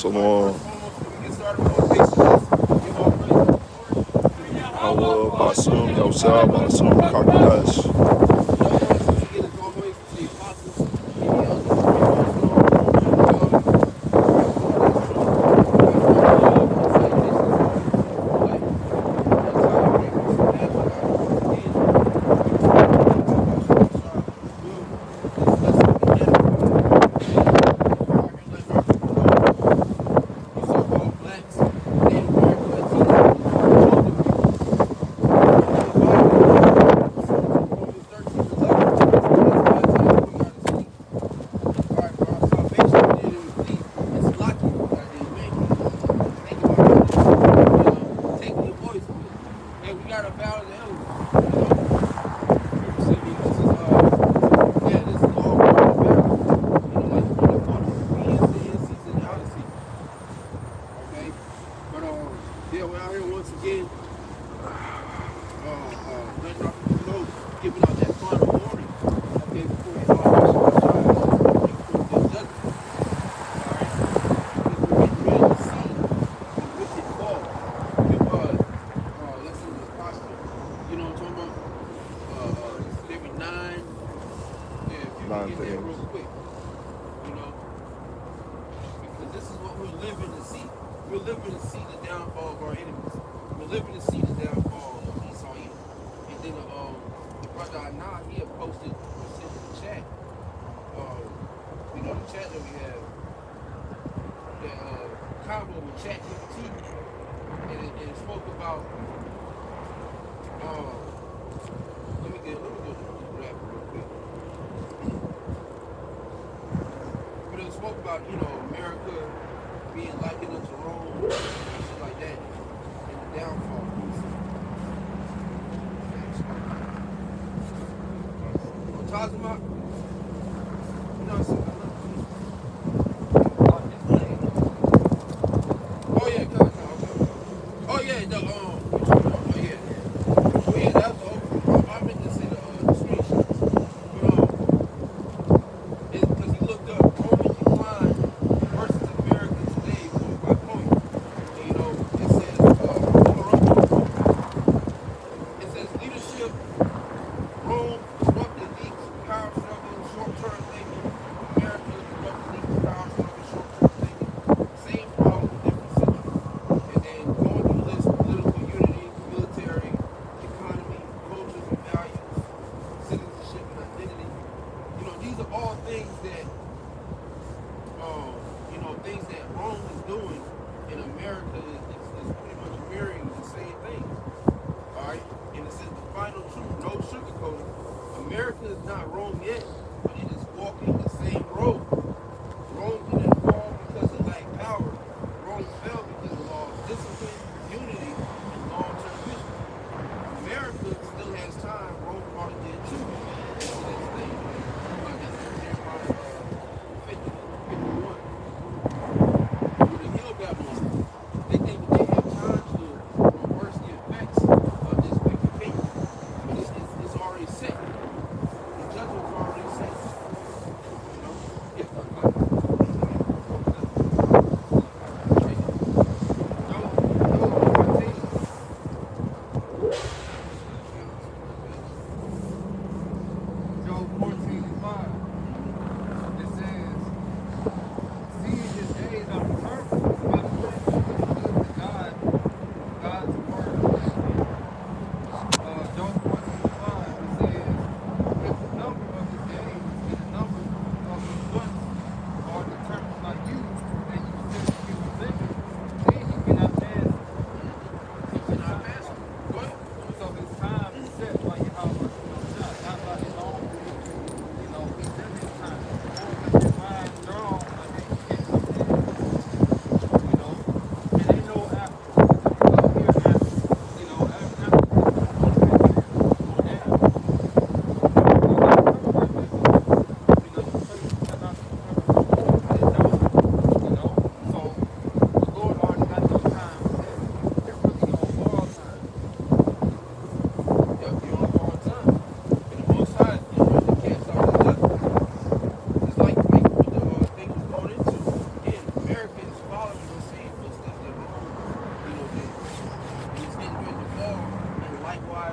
Shalom. Basum, Yosef, Basum, Kakadash.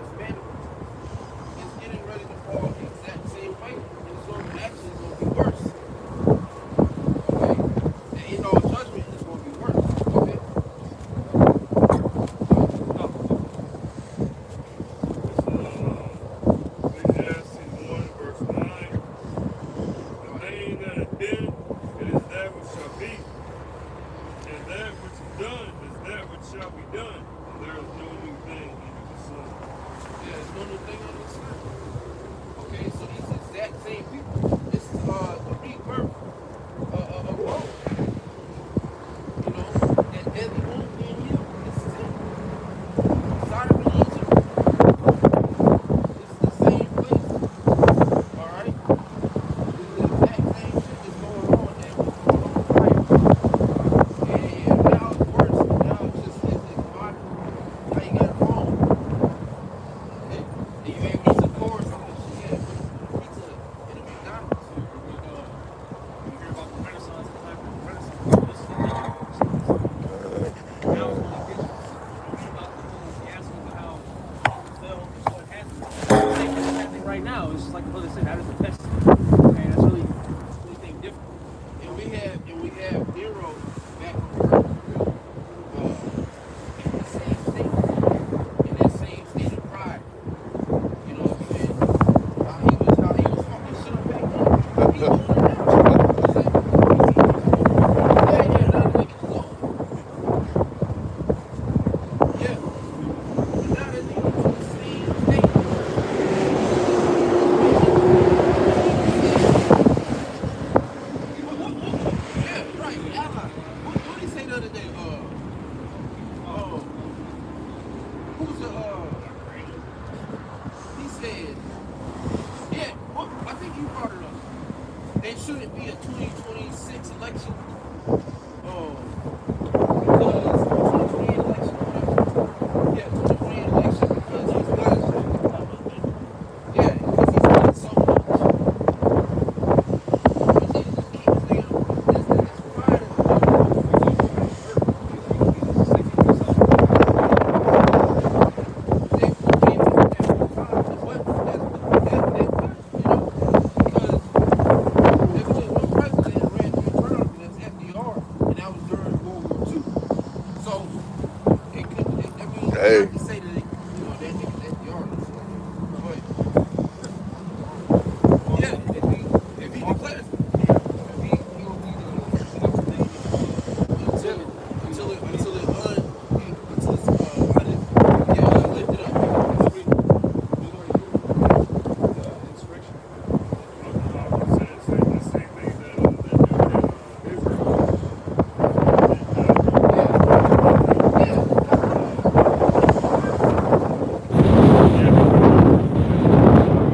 dismantled. It's getting ready to fall the exact same way. And it's going to actually going to be worse. Okay? And in all judgment, it's going to be worse. Okay? Ecclesiastes 1 verse 9. The thing that is hidden, it is that which shall be. And that which is done is that which shall be done. And there is no new thing under the sun. Yeah, there's no new thing under the sun. Okay, so these exact same people. This is the rebirth of Rome. You know, that deadly wound being healed. This is it. Sodom and Egypt. This is the same place. Alright? This is the exact same shit that's going on that was going on prior. And now it's worse. Now it's just it's modern. Now you got it wrong. Okay? And you have pizza cores and shit. Yeah, pizza in a McDonald's. You hear about the Renaissance, the type of Renaissance. Now, when you read about the whole fiasco of how it fell, what happened. It's happening right now. It's just like the brother said, that is a test. Okay, that's really thing different. And we have Nero back on earth, in the same state, in that same state of pride. You know, and how he was fucking shit up back then. He's doing it now. Yeah, now the niggas go. Yeah. But now that niggas in the same state. Yeah, right. Ally. What did he say the other day? Who's the he said, yeah, I think you brought it up. There shouldn't be a 2026 election. Because 2028 election or whatever. Yeah, 2028 election because these guys, yeah, because he's done so much. But they just keep saying, this nigga's pride is Hey. to say that, that nigga's FDR. But yeah, if he declares it, he gonna be until it's lifted up. Insurrection. The same thing that they do in Israel.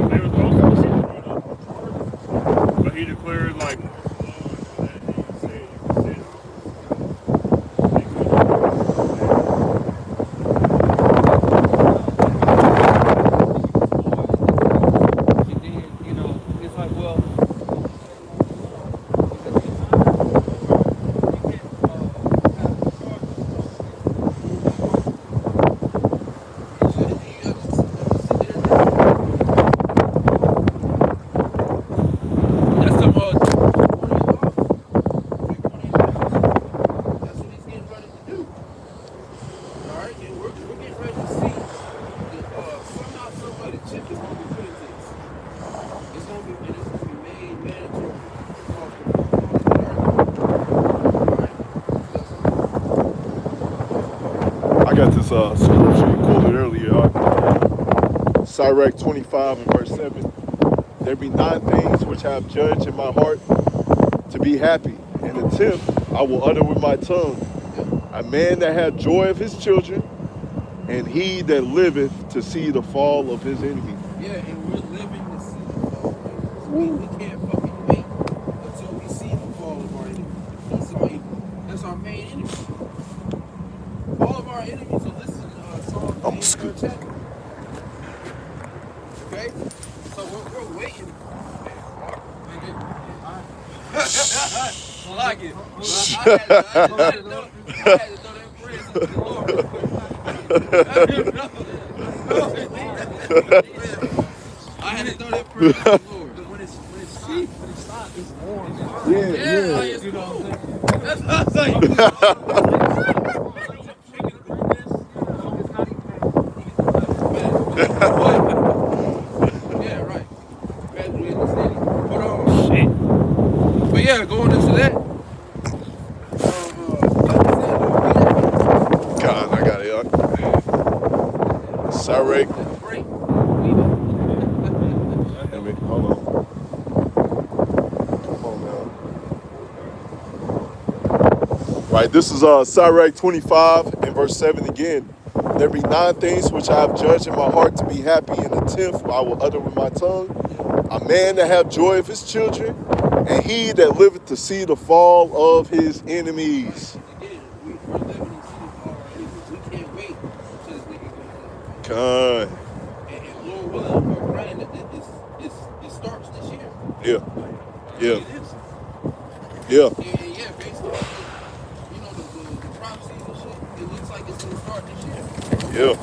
They was both but he declared like And then, you know, it's like, well, That's the most. That's what he's getting ready to do. All right, and we're getting ready to see that somehow, some way, the chip is going to be put into this. It's going to be made mandatory. I got this scripture you quoted earlier. Sirach 25 and verse 7. There be 9 things which I have judged in my heart to be happy, and the 10th I will utter with my tongue. A man that hath joy of his children, and he that liveth to see the fall of his enemy. Yeah, and we're living to see the fall. We can't fucking wait until we see the fall of our enemy. He's our evil. That's our main enemy. All of our enemies are listed in Psalm 8 chapter. Okay? So we're waiting. I like it. I had to throw that praise to the Lord. I had to throw that prayer out the Lord. But when it's hot, it's warm. Yeah, Yeah, like it's You know cool. what I'm saying? That's what I was like. Yeah, right. Graduate in the city. Shit. But yeah, going into that. God, I got it. Sirach. Break. Hold on. Come on now. Right, this is Sirach 25 and verse 7 again. There be 9 things which I have judged in my heart to be happy, and the 10th I will utter with my tongue. A man that have joy of his children, and he that liveth to see the fall of his enemies. Again, we're living in city already. We can't wait until this nigga goes up. God. And Lord willing, we're praying that it starts this year. Yeah. Yeah. It is. Yeah. And yeah, based on the prophecies and shit, it looks like it's gonna start this year. Yeah.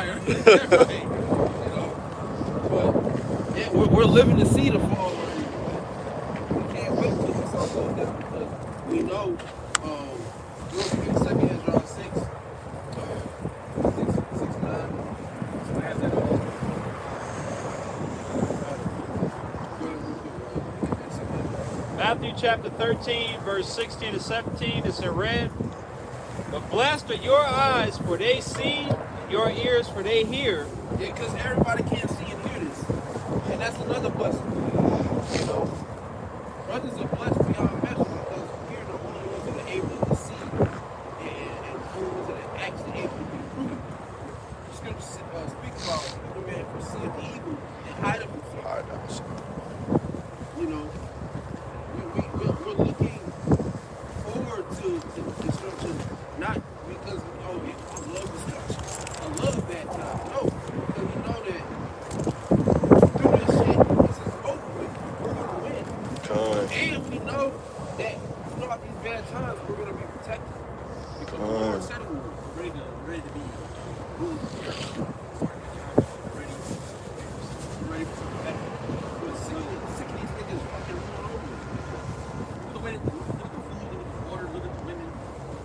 Yeah, exactly. Right. But yeah, we're living to see the fall already. We can't wait till it's all goes down because we know real quick, 2 Ezra 6, 6:9. I have that. Matthew chapter 13, verse 16 to 17, it's in red. But blessed are your eyes, for they see, and your ears, for they hear. Yeah, because everybody can't see and hear this. And that's another blessing. You know, brothers are blessed beyond measure because we're the only ones that are able to see and the only ones that are actually able to be proven. The scripture speaks about the man foreseeing the evil and hide it from fear. You know, we're looking forward to destruction, not because, oh, I love destruction. I love bad times. No, because we know that through this shit, this is over with. We're going to win. And we know that throughout these bad times, we're going to be protected. Because the Lord said it will. Ready to be ruled. Ready for that. But sick of these niggas fucking rolling over. Look at the food, look at the water, look at the women,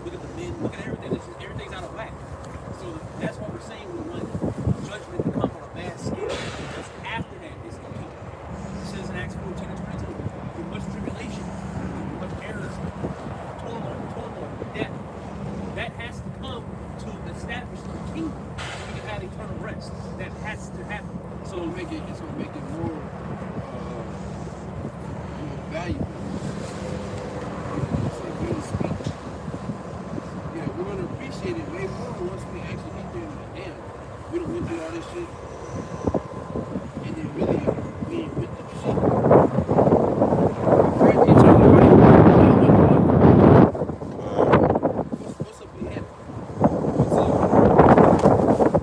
look at the men, look at everything. Everything's out of whack. So that's what we're saying we want judgment to come on a bad scale. Because after that, it's going to come. It says in Acts 14 and 22, with much tribulation, with much errors, turmoil, death. That has to come to establish the kingdom. So we can have eternal rest. That has to happen. So it's going to make it more valuable. Yeah, we're going to appreciate it way more once we actually get there and like, damn, we don't went through all this shit. And then really, we ain't with the shit. What's up with that? What's up?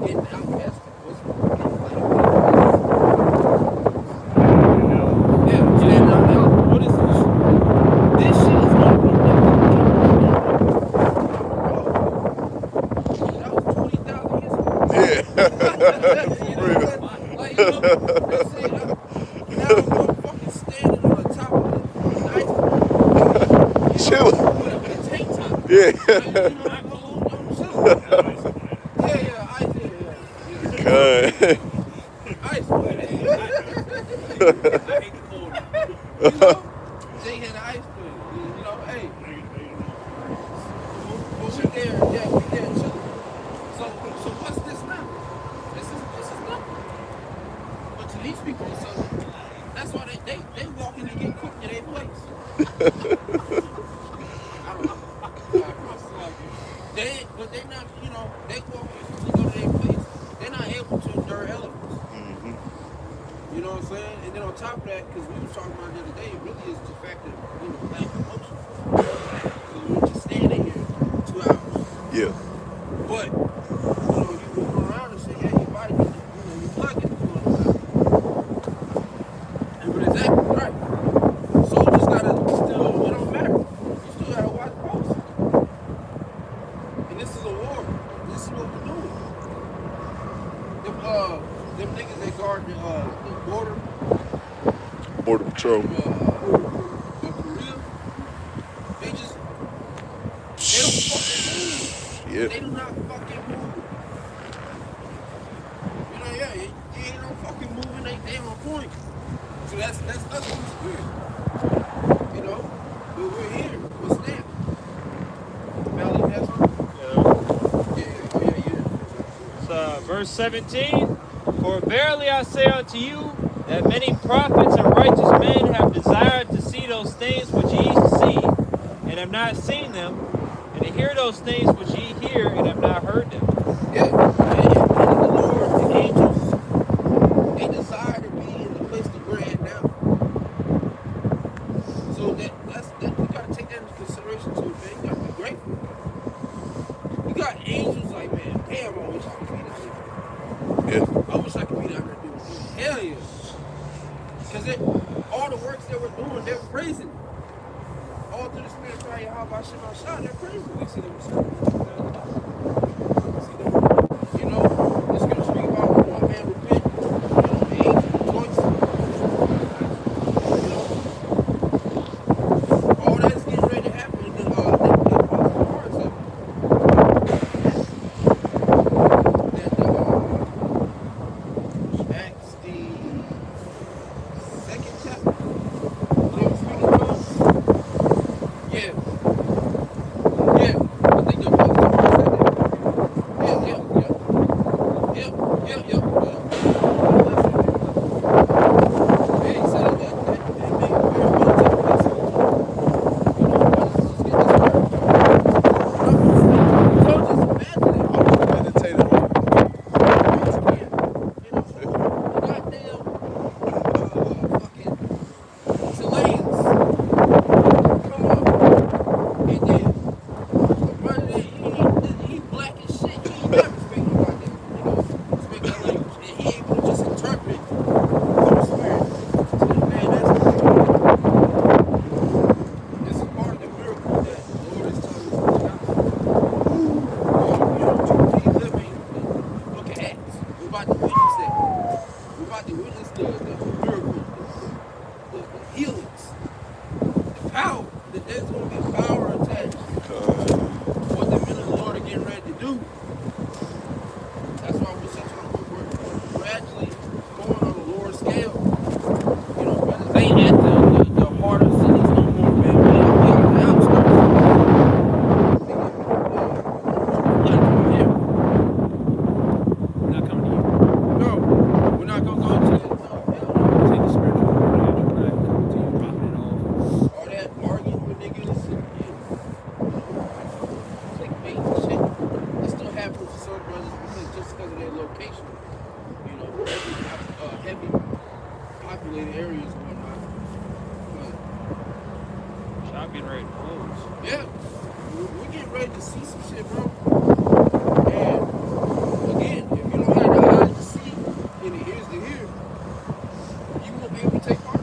Getting outcast. What's up? Yeah, standing out now. What is this? This shit is going to be that was 20,000 years ago. Yeah. For real. Like, you know, that's it. Now I'm fucking standing on the top of the iceberg. Chile. With a tank top. Yeah. Like, you know, I'm chilling. Yeah, ice, yeah. God. Ice, I hate the cold. you know, Jay had an ice cream. You know, hey. But we there, chilling. So what's this now? This is nothing. But to these people, it's something. That's why they walk in and get cooked in their place. I don't know. But they not, you know, they walk in to go to their place. They're not able to endure elements. You know what I'm saying? And then on top of that, because we were talking about the other day, it really is the fact that, you know, lack of motion. So we're just standing here 2 hours. Yeah. But, you know, you move around and say, yeah, your body, you know, your blood gets going on. But exactly right. True. Korea, they just they don't fucking move. Yeah. They do not fucking move. You know, yeah, you ain't no fucking moving. They on point. So that's us on the spirit. You know, we're here. We're stamped. Valley has Verse 17, for verily I say unto you, that many prophets and righteous men have desired to see those things which ye see, and have not seen them, and to hear those things which ye hear, and have not heard them. Yeah, and the Lord, the angels, they desire to be in the place that we're at now. So that's you gotta take that into consideration too, man. You gotta be grateful. You got angels like, man, damn, I wish I could be down there. Yeah. I wish I could be down there doing it. Hell yeah. Because all the works that we're doing, they're praising. All through the spirit of YASHAMIAHLA, they're praising. We see them. You know, it's going to speak about one man repent. You know, the angels rejoice. You know, all that's getting ready to happen. And then the parts of it. Acts the 2nd chapter. They were speaking to us. Yeah. Yeah. I think the Apostle Paul said that. Yeah. Yeah, he said that made very well take place. You know, let's just get this word. So just imagine it. I was meditating on it. Goddamn fucking Chileans. Come on. And then the brother that he black as shit. He never speak about that. You know, speak that language. And he able to just interpret through the spirit. So man, that's this is part of the miracle that the Lord is telling us about. You know, keep living. Look at Acts. We're about to witness that. We're about to witness the miracle, the healings, the power. That there's going to be power attached. What the men of the Lord are getting ready to do. That's why we're gradually going on a lower scale. You know, brothers ain't at the heart of cities no more, man. We on the outskirts. We're not coming to you. No, we're not going to go to that. Take the spiritual word, we're not coming to you, dropping it off. All that arguing with niggas and clickbait and shit. It still happens to some brothers because of their location. You know, heavy populated areas and whatnot. Shop getting ready to close. But yeah, we're getting ready to see some shit, bro. And again, if you don't have the eyes to see and the ears to hear, you won't be able to take part.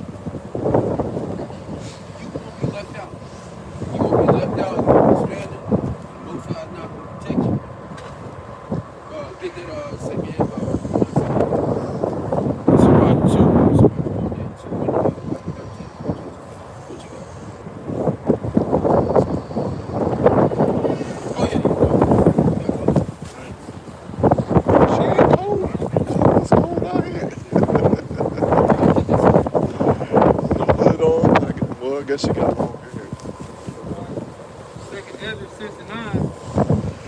You will be left out. You will be left out. You will be stranded. Both sides not going to protect you. Get that Simeon. It's about 2. It's about 2 and 13. What you got? Oh yeah, you go. She ain't cold. It's cold out here. No hood on. Well, I guess she got it on here. 2nd Ezra 69.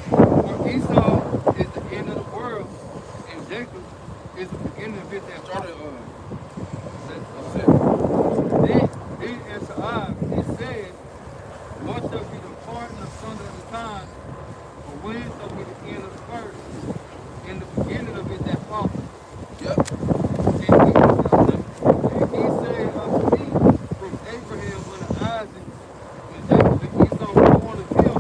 For Esau is the end of the world, and Jacob is the beginning of it that followed. Then Issachar, it says, what shall be the part and the son of the time, or when shall be the end of the first, and the beginning of it that followed. Yep. And he said unto me, from Abraham unto Isaac, when Jacob and Esau were born of him,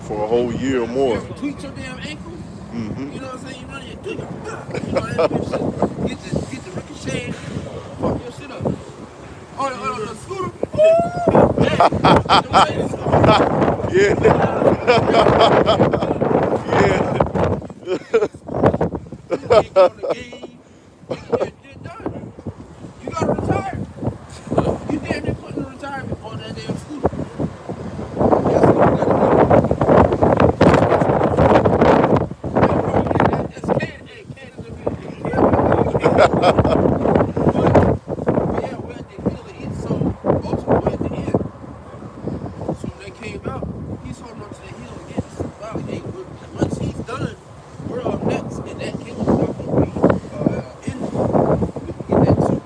for a whole year or You more. ever tweak your damn ankle? Mm-hmm. You know what I'm saying? You run your tweak, you know that bitch shit. Get the ricochet, fuck your shit up. On the scooter. Woo! Hey, them ladies, Yeah. you ain't going to game. You're done. You gotta retire. You damn near putting the retirement on that damn scooter. That's what you gotta do. That's but yeah, we're at the end of the end, so ultimately at the end. So when they came out, he's holding on to the hill again. It's symbolic. Hey, once he's done, we're up next, and that kingdom is not going to be ended. We can get that too.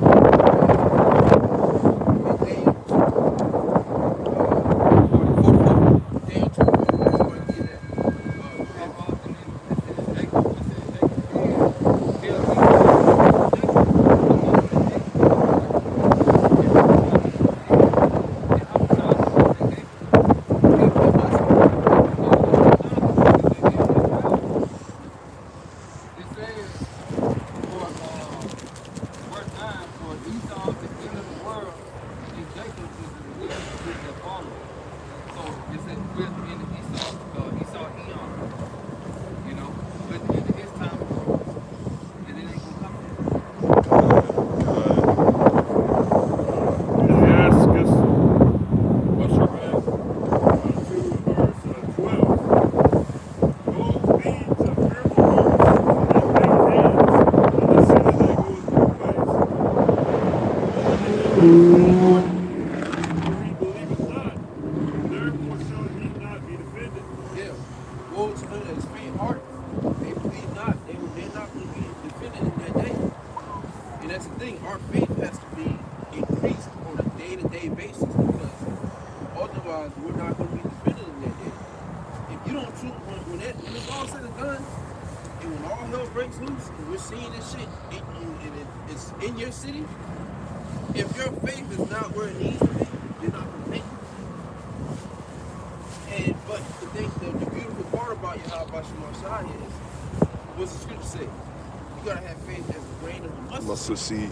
Succeed.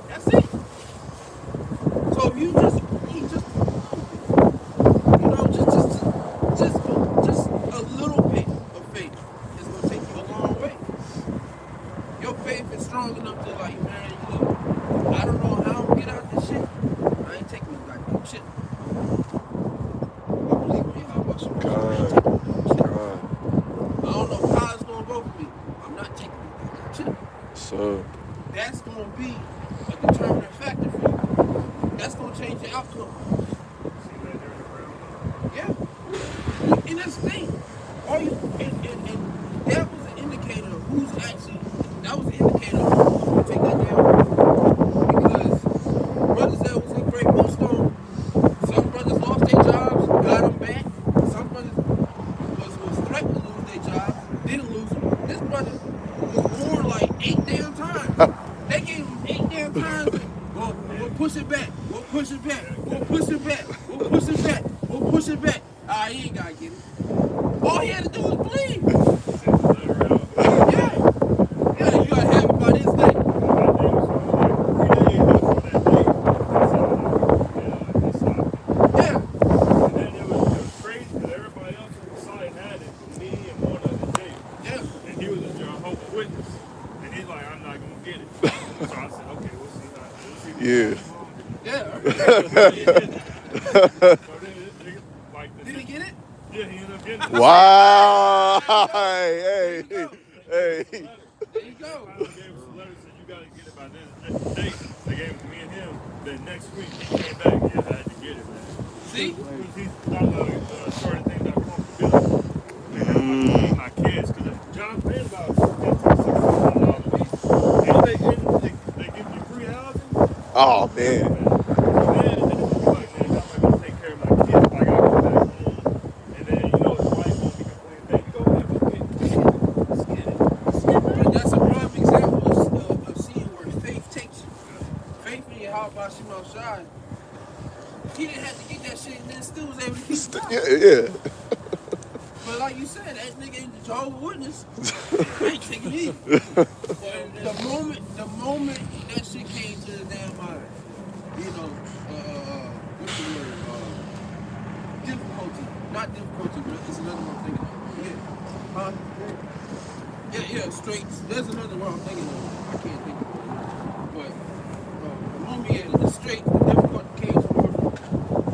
That's it. So if you just you know, just a little bit of faith is gonna take you a long way. Your faith is strong enough to like, man, look, I don't know how I'm gonna get out this shit. I ain't taking no goddamn shit. I believe in y'all about some shit. I don't know how it's gonna go for me. I'm not taking no goddamn shit. So that's going to be a determining factor for you. That's going to change the outcome. Yeah. And that's the thing. And that was an indicator of who's actually, that was an indicator of who's going to take that down. Because brothers that was in Great Millstone, some brothers lost their jobs, got them back. Some brothers was threatened to lose their jobs, didn't lose them. This brother was born like 8 damn times. They gave him 8 damn times. We'll push it back. We'll push it back. We'll push it back. We'll push it back. We'll push it back. He ain't got to get it. All he had to do was believe. Yeah. Yeah, you got to have it by this day. Yeah. And then it was crazy because everybody else on the side had it. Me and one other Jay. Yeah. And he was a Jehovah's Witness. And he's like, I'm not going to get it. So I said, okay, we'll see how yeah. Did he get it? Yeah, he ended up getting it. Wow. Hey. There you go. They gave us a letter said you got to get it by this date. They gave it to me and him. Then next week he came back. Yeah, I had to get it, man. See? He's certain things that come from business. And I need my kids because John paid about $1,600 a week. And they give you free housing. Oh man. He didn't have to get that shit and then still was able to keep it. Yeah. But like you said, that nigga ain't the Jehovah's Witness. I ain't taking it either. The moment that shit came to the damn mind, you know, what's the word? Difficulty. Not difficulty, but it's another one I'm thinking of. Yeah, straight. There's another one I'm thinking of. I can't think of it. But the moment the straight, the difficulty came toward me.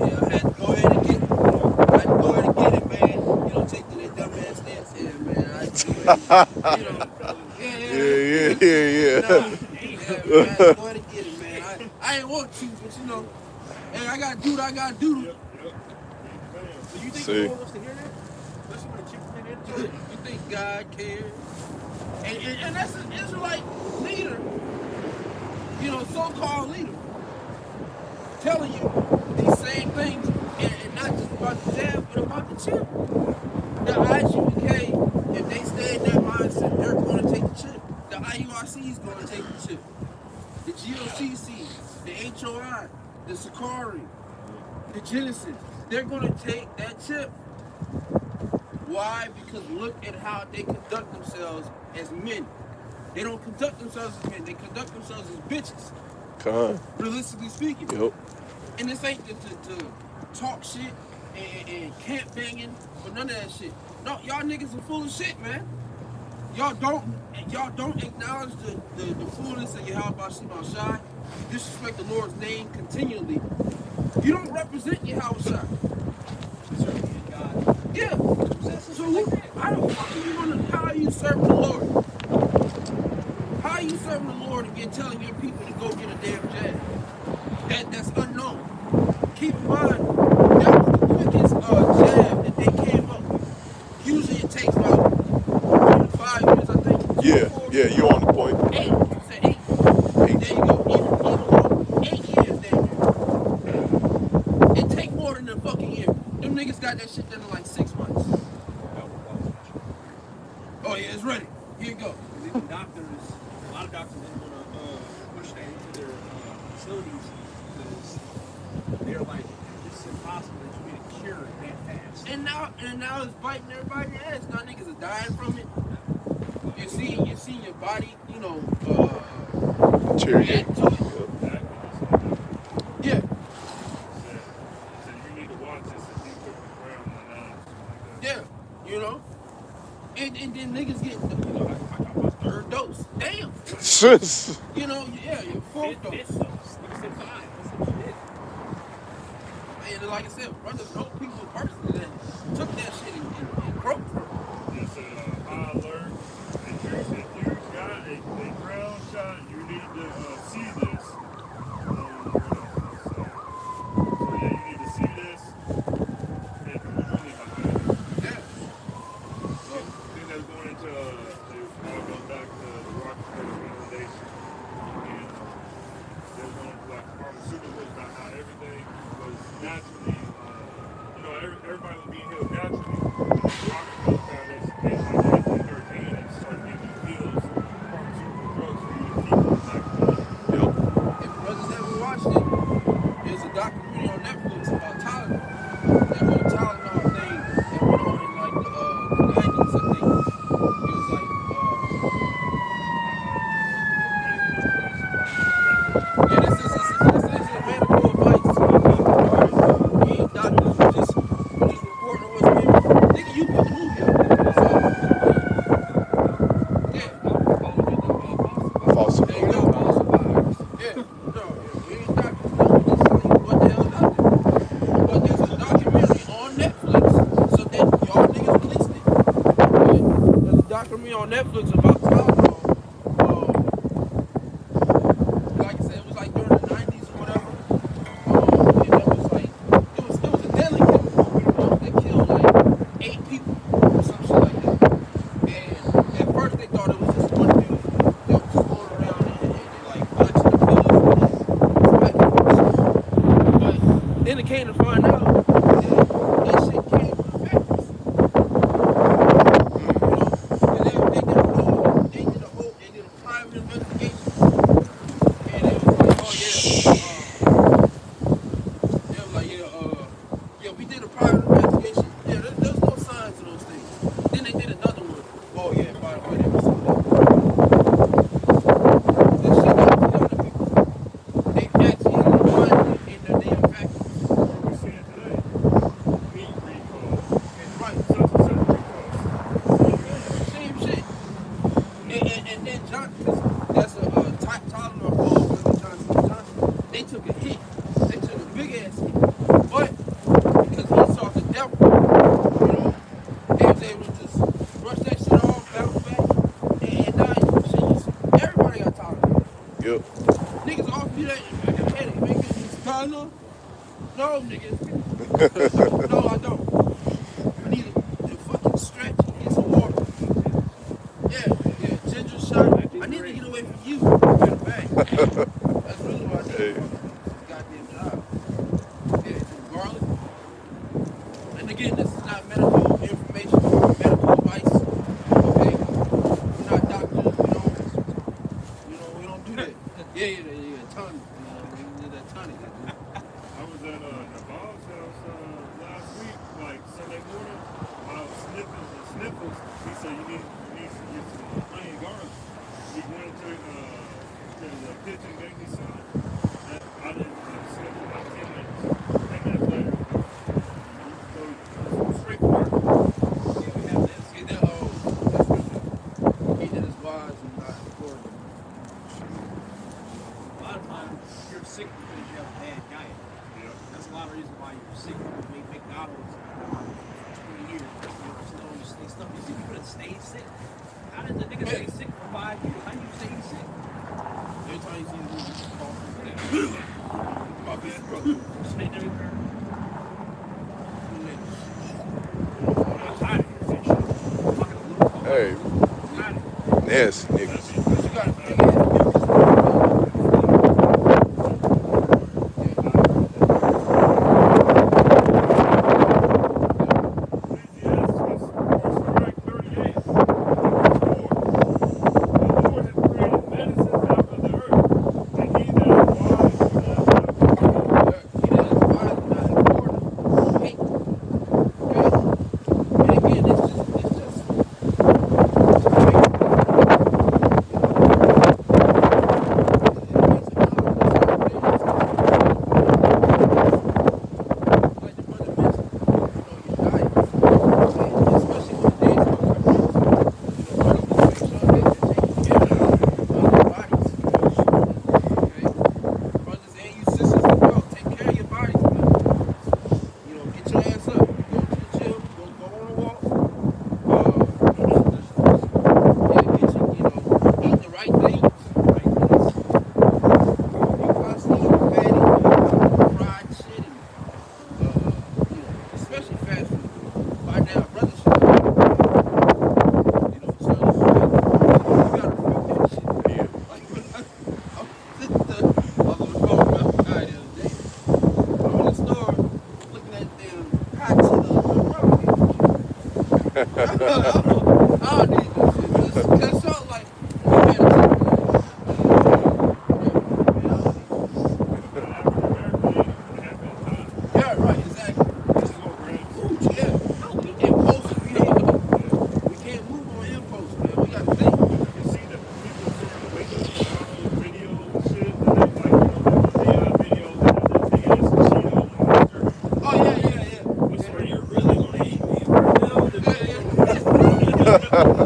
Yeah, I had to go ahead and get it. Man. You know, take to that dumbass stance here, man. I had to go ahead and, you know. Yeah. Man, I had to go ahead and get it, man. I ain't want to, but you know, hey, I gotta do what I gotta do. Yep. So you think See. the Lord wants to hear that? Especially when the chicks been into it? You think God cares? And that's an Israelite leader, you know, so-called leader, telling you these same things, and not just about the jab, but about the chip. The IGBK, if they stay in that mindset, they're going to take the chip. The IURC is going to take the chip. The GOCC, the HOI, the Sakari, the Genesis, they're going to take that chip. Why? Because look at how they conduct themselves as men. They don't conduct themselves as men. They conduct themselves as bitches. Come on. Realistically speaking. Yep. And this ain't to talk shit and camp banging or none of that shit. No, y'all niggas are full of shit, man. Y'all don't acknowledge the fullness of Yahweh Shema Shai. You disrespect the Lord's name continually. You don't represent Yahweh. Yeah. So how the fuck are you gonna, how are you serving the Lord? How are you serving the Lord and you're telling your people to go get a damn jab? That's unknown. Keep in mind, that was the quickest jab that they came up with. Usually it takes about 5 years, I think. Yeah, you're on the point. 8. You said 8. There you go. Even 8 years there. It take more than a fucking year. Them niggas got that shit done in like 6 months. Oh yeah, it's ready. Here you go. Even doctors, a lot of doctors didn't want to push that into their facilities because they're like, it's impossible that you get a cure that fast. And now it's biting everybody in the ass. Now niggas are dying from it. You see your body, you know, react to it. Yeah. So you need to watch this if you put the ground on the Yeah. You know? And then niggas get, you know, I got my 3rd dose. Damn. You know, yeah, your 4th dose. And like I said, brothers know people personally that took that shit and broke from it. It's a high alert. If you got a ground shot, you need to see this. So yeah, you need to see this. And really behind it. Yeah. So I think that's going into going back to the Rockefeller Foundation. And they're going to like pharmaceuticals about how everything was naturally, you know, everybody was being healed naturally. The Rockefeller Foundation came out in 1913 and started giving pills, pharmaceutical drugs for you to keep them back on. If brothers ever watched it, there's a documentary on Netflix about Tylenol. That whole Tylenol thing that went on in like the 90s, I think. It was like, yeah, this is medical advice. We ain't doctors, we just reporting on what's being. Nigga, you put the movie out. So, yeah. False. There you go. Yeah. No, we ain't doctors. No, we just saying what the hell's out there. But there's a documentary on Netflix, so that y'all niggas released it. Yeah. There's a documentary on Netflix about Tylenol. Like I said, it was like during the 90s or whatever. And it was like, it was a deadly chemical that killed like 8 people or some shit like that. And at first they thought it was just one dude that was just going around and like watching the pills and but then it came to find out that shit came from the factories. You know, and they did a private investigation. And it was like, oh yeah, they was like, yeah, we did a private investigation. Yeah, there's no signs of those things. that's a Tylenol for Johnson. They took a hit. They took a big ass hit. But because he saw the devil, you know, they was able to just brush that shit off, bounce back, and now shit, everybody got Tylenol. Yep. Niggas off you that headache, man. Tylenol? No, nigga. No, I don't. I need to fucking stretch and get some water. Yeah, ginger shot. I need to get away from you. Matter of fact. That's really what I need Hey. to this goddamn job. Yeah, garlic. And again, this is not medical information or medical advice. Okay? We're not doctors, we don't do that. Yeah, tonic. We did that tonic. I was at Nabal's house last week, like Sunday morning. I was sniffing and sniffles. He said you need to get some honey and garlic. He went into the kitchen, gave me some. And I didn't sniff for like 10 minutes. 10 minutes later, so straight for work. Yeah, we have this. Get that, that's what he did his wise and not important. A lot of times you're sick because you have a bad diet. Yeah. That's a lot of reasons why you're sick. You make McDonald's for 20 years. You stay stuck. You see people that stay sick. How did the nigga stay sick for 5 years? How do you stay sick? Every time you see the movie, you call him. My bad, brother. Spitting everywhere. I'm tired of this shit. Fucking a little cold. Hey, I'm tired of it. nasty niggas. You got a big ass Ecclesiastes, verse 38. The Lord hath created medicines out of the earth, and he that is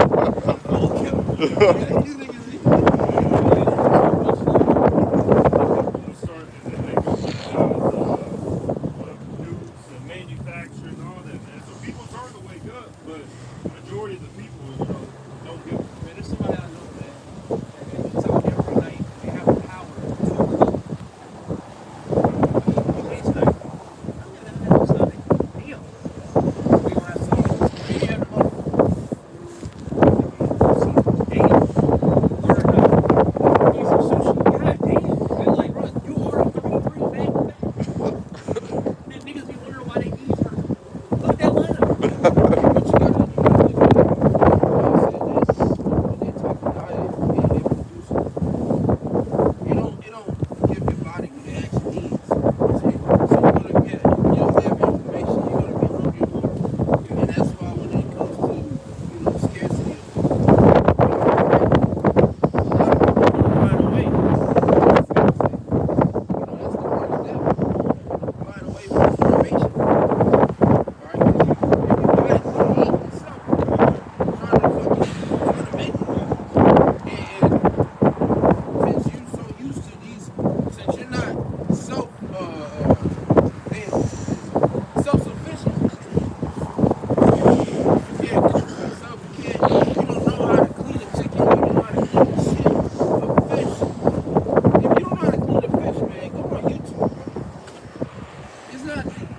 wise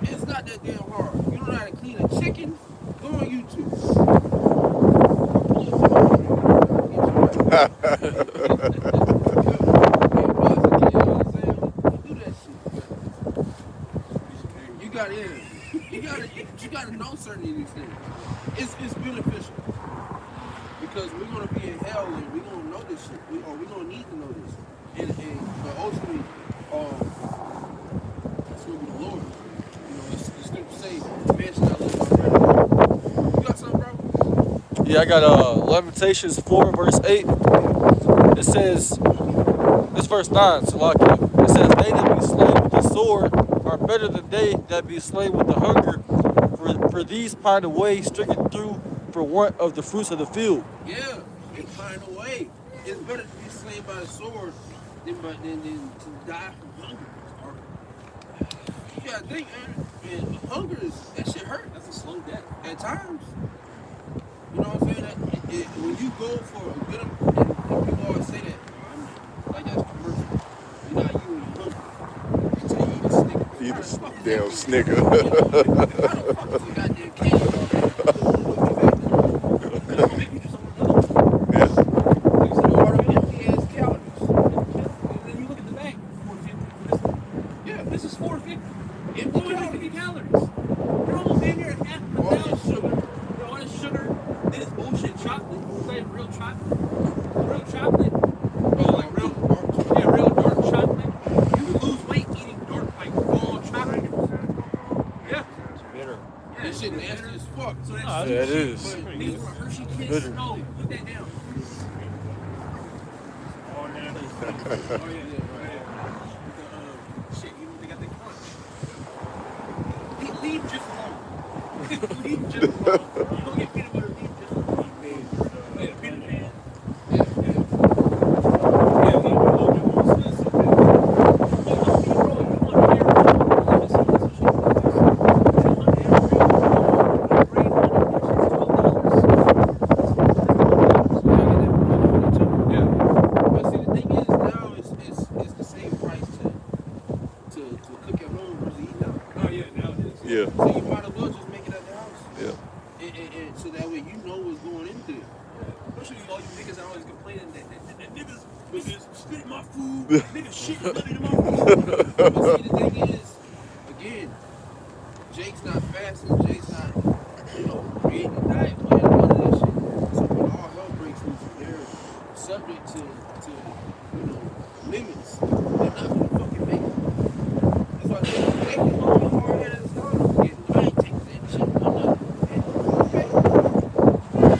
It's not that damn hard. You don't know how to clean a chicken? Go on YouTube. You gotta know certain of these things. It's beneficial because we're gonna be in hell and we're gonna know this shit. We're gonna need to know this. But ultimately, it's gonna be the Lord. You know, it's going to say, man should not live by bread. You got something, bro? Yeah, I got Lamentations 4 verse 8. It says, this verse 9, Salakia. It says, they that be slain with the sword are better than they that be slain with the hunger. For these pine away, stricken through for want of the fruits of the field. Yeah, they pine away. It's better to be slain by the sword than to die from hunger. You gotta think, man, hunger that shit hurt. That's a slow death. At times. You know what I'm saying? When you go for a good, and people always say that, like that's commercial. You're not you when you're hungry. Until you eat a Snicker. Eat a damn Snicker. How the fuck is a goddamn candy Yeah. This is 450. It's 450 calories. You're almost in here at half a pound sugar. All this sugar, then it's bullshit chocolate. It's like real chocolate. Real chocolate. Oh, like real dark chocolate. You would lose weight eating dark, like raw chocolate. Yeah. It's bitter. Yeah, this shit nasty as fuck. So Yeah, it is. But these were Hershey Kiss. Bitter. No, put that down. Oh, yeah. Oh, yeah. Shit, you don't think I think crunch. Leave just alone. Leave just alone. You don't get peanut butter, leave just alone. Yeah, peanut man. Yeah, leave it a little bit more expensive. But see, the thing is now it's the same price to cook at home versus eat out. Oh, yeah, now it is. Yeah. So you might as well just make it at the house. Yeah. And so that way you know what's going into it. Especially all you niggas are always complaining that niggas spit in my food, niggas shit blood in my food. But see, the thing is, again, Jake's not fasting. Jake's not, creating a diet plan, none of that shit. So when all hell breaks loose, they're subject to limits. They're not gonna fucking make it. That's why they can hold me hard headed as hell. I ain't taking that shit. I'm not. Okay.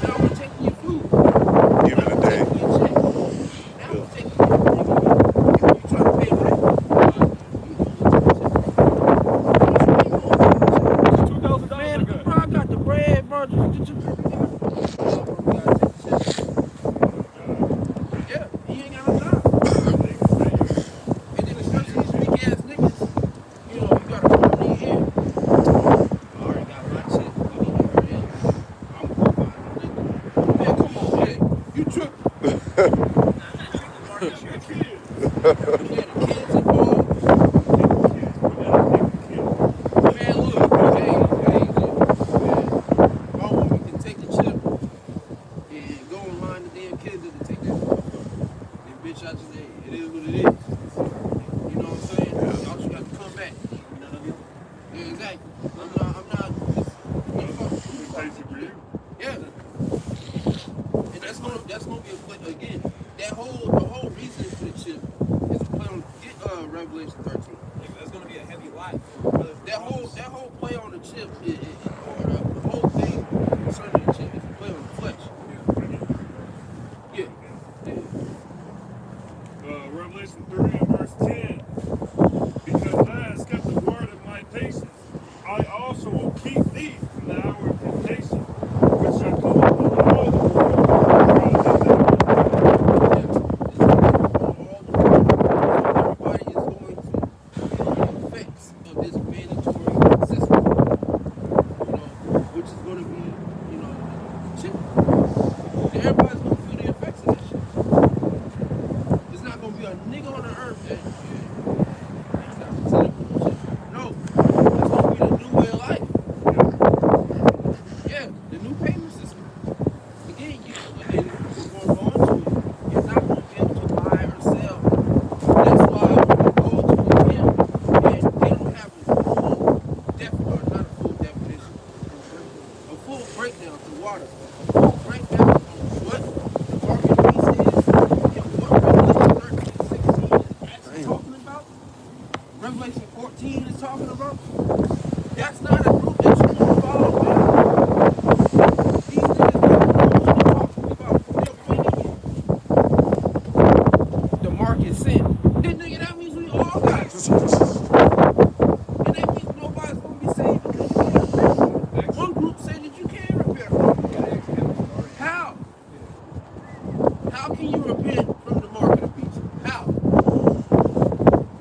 Now we're taking your food. Give it a day. Taking your check. Now we're taking your food. You trying to pay rent? Man, bro, I got the bread, bro. Yeah, he ain't got no job. And then especially these weak ass niggas, you gotta put them in. I already got my shit. We need to hurry up. I'm gonna find a nigga. Man, come on, man. You tripping. Yeah, the kids involved. Man, look, look, man. My woman can take the chip and go and line the damn kids up to take that. And bitch, it is what it is. You know what I'm saying? Y'all just got to come back. Yeah, exactly. I'm not yeah. And that's gonna be a play again. The whole reason for the chip is a play on Revelation 13. That's gonna be a heavy life. That whole play on the chip, or the whole thing concerning the chip is a play on the flesh. Yeah. Revelation 3 and verse 10. Because thou hast kept the word of my patience, I also will keep thee from the hour of temptation, which shall come upon all the world. Everybody is going to feel the effects of this mandatory system, which is going to be, chip. Everybody's going to feel the effects of that shit. There's not going to be a nigga on the earth that, no, it's going to be waters. Goes right down on what the market beast is and what Revelation 13, 16 is actually talking about. Revelation 14 is talking about. That's not a group that you want to follow, man. These niggas don't know what they're talking about. They're winning it. The market sin. Then nigga, that means we all got it. And that means nobody's gonna be saved because you can't repent. One group said that you can't repent. How? How can you repent from the market of beast? How?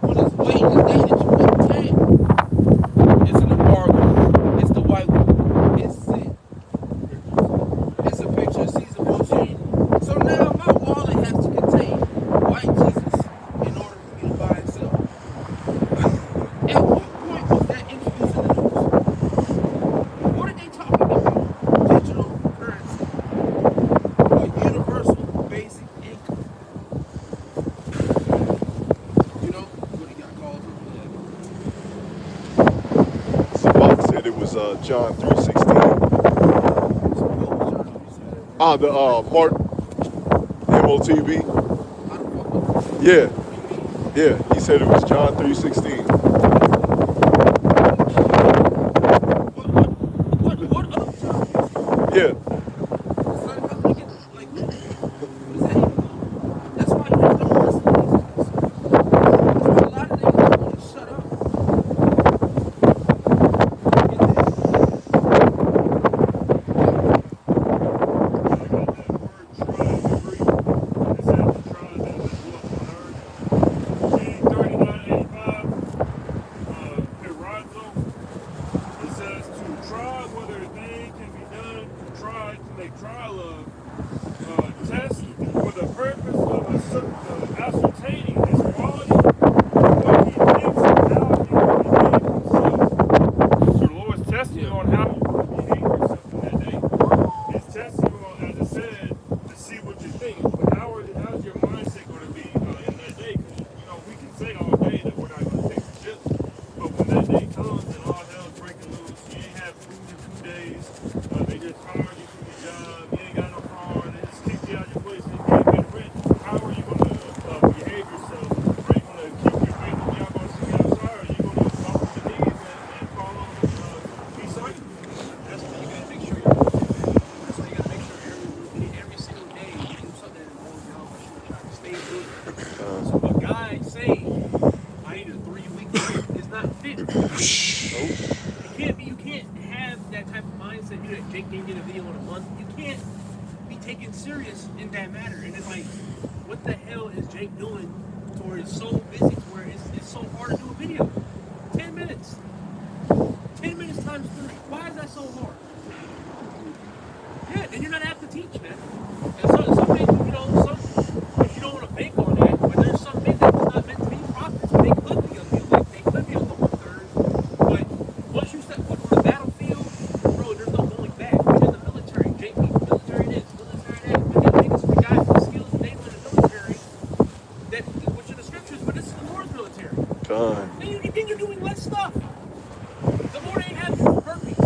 When it's waiting the day that you repent. It's an embargo. It's the white one. It's sin. It's a picture of Caesar Borgia. So now my wallet has to contain white Jesus in order for me to buy and sell. At what point was that introduced in the news? What are they talking about? Digital currency. A universal basic income. You know, what he got called Sabak said it was John 3:16. The Mark MOTB. Yeah, yeah. He said it was John 3:16. What other time? Yeah. Son, how do we get like what does that even mean? That's why you don't listen to these guys. That's why a lot of niggas don't want to shut up. Test for the purpose of ascertaining his quality, what he thinks, and how he will behave himself. So the Lord's testing you on how you will behave yourself in that day. He's testing you on, as I said, to see what you think. But how's your mindset going to be in that day? Because we can say all day that we're not going to take the ship, but when that day comes and all hell's breaking loose, you ain't have food in 2 days. They just fired you from your job. You ain't got no car. They just kicked you out your place. You can't pay the rent. How are you going to behave yourself? Are you going to keep your faith in y'all going to see outside? Or are you going to fall on your knees and fall on Esau? That's why you gotta make sure you're moving, man. That's why you gotta make sure every single day you do something that involves YASHARAHLA, try to stay good. So a guy saying, I need a 3-week break is not fit. You can't have that type of mindset. You know, Jake didn't get a video in a month. You can't be taken serious in that matter. And it's like, what the hell is Jake doing to where it's so busy to where it's so hard to do a video? 10 minutes. 10 minutes times 3. Why is that so hard? Yeah, then you're not apt to teach, man. And some things, if you don't want to bank on that, but there's some things that's not meant to be profits. They could be a deal, like they could be a couple thirds. But once you step foot on the battlefield, bro, there's no going back. It's in the military, JP, military this, military that. But then niggas forgot the skills that they learned in the military, which are the scriptures, but this is the Lord's military. God. Then you're doing less stuff. The Lord ain't having you purpose.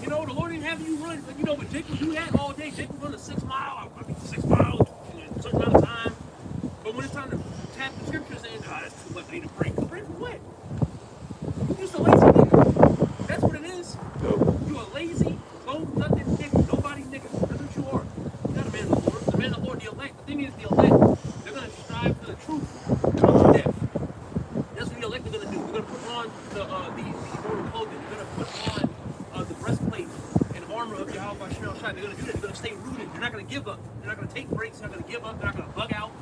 The Lord ain't having you run. But Jake will do that all day. Jake will run a 6 mile. I mean, 6 miles in a certain amount of time. But when it's time to tap the scriptures in, that's too much. I need a break. A break for what? You're just a lazy nigga. That's what it is. Yep. You a lazy, low, nothing nigga. Nobody nigga. That's what you are. You're not a man of the Lord. The man of the Lord, the elect. The thing is, the elect, they're going to strive for the truth to death. That's what the elect are going to do. They're going to put on the immortal clothing. They're going to put on the breastplate and armor of Yahweh Shemel Shai. They're going to do that. They're going to stay rooted. They're not going to give up. They're not going to take breaks. They're not going to give up. They're not going to bug out.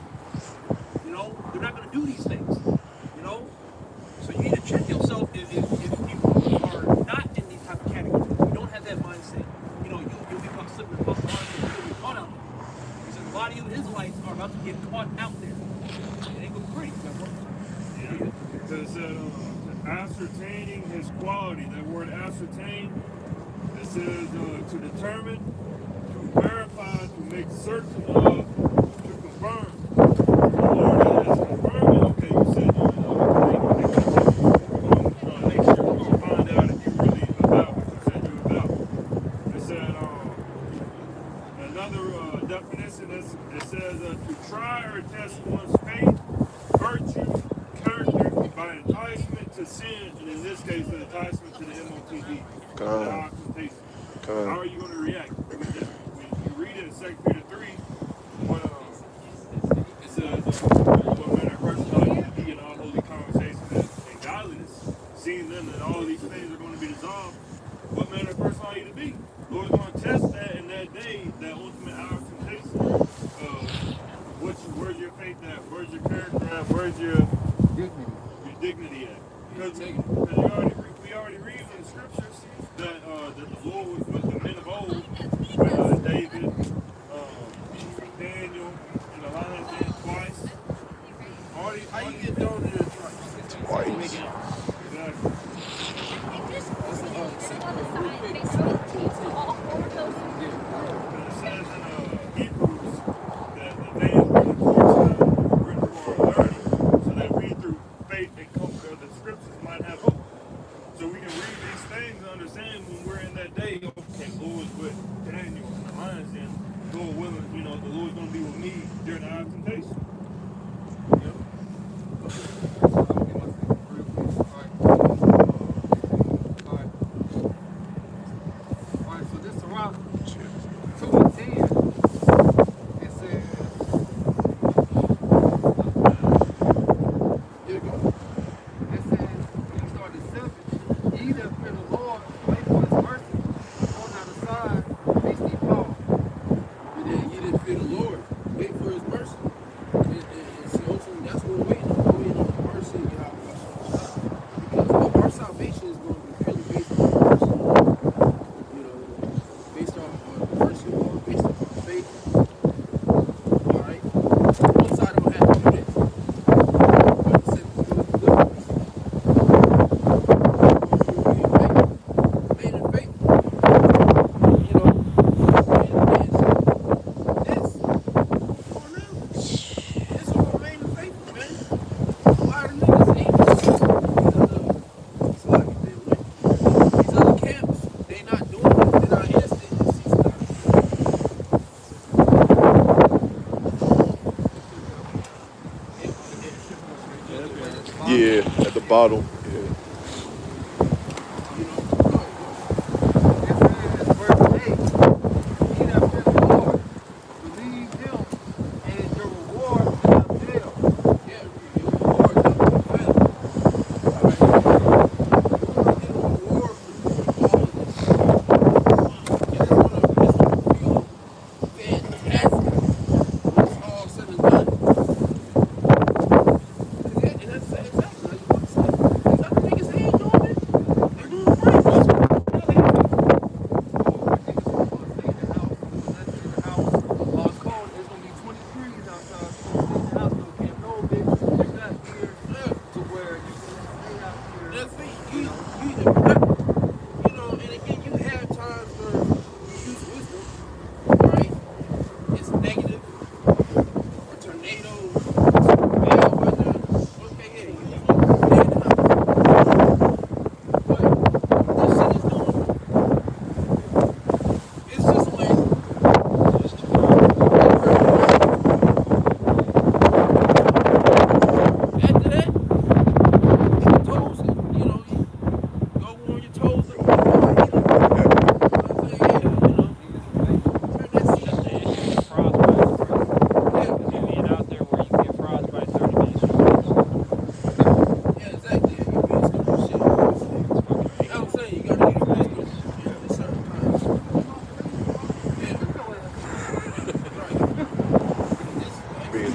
They're not going to do these things. So you need to check yourself if you are not in these type of categories. If you don't have that mindset, you'll become slipping and falling. You'll be caught out there. Because a lot of you Israelites are about to get caught out there. It ain't going to be pretty. Because ascertaining his quality, that word ascertain, it says to determine, to verify, to make certain of, to confirm. The Lord is confirming, okay, you said we're going to make sure we're going to find out if you're really about what you said you're about. It said, be in our temptation? How are you going to react? When you read it in 2 Peter 3, when it says, what manner of person ought you to be in all holy conversation and godliness, seeing then that all of these things are going to be dissolved, what manner of person ought you to be? Lord's going to test that in that day, that ultimate hour of temptation. Where's your faith at? Where's your character at? Where's your dignity at? Because we already read in the scriptures that the Lord was with the men of old, David, Daniel, and the lion's den twice. How you get thrown in there twice? Exactly. And it says in Hebrews that they written for learning, so that we through faith and comfort of the scriptures might have hope. So we can read these things and understand when we're in that day, okay, Lord's with Daniel and the lions, and Lord willing, the Lord's going to be with me during the hour of temptation. Yeah, at the bottom. Yeah.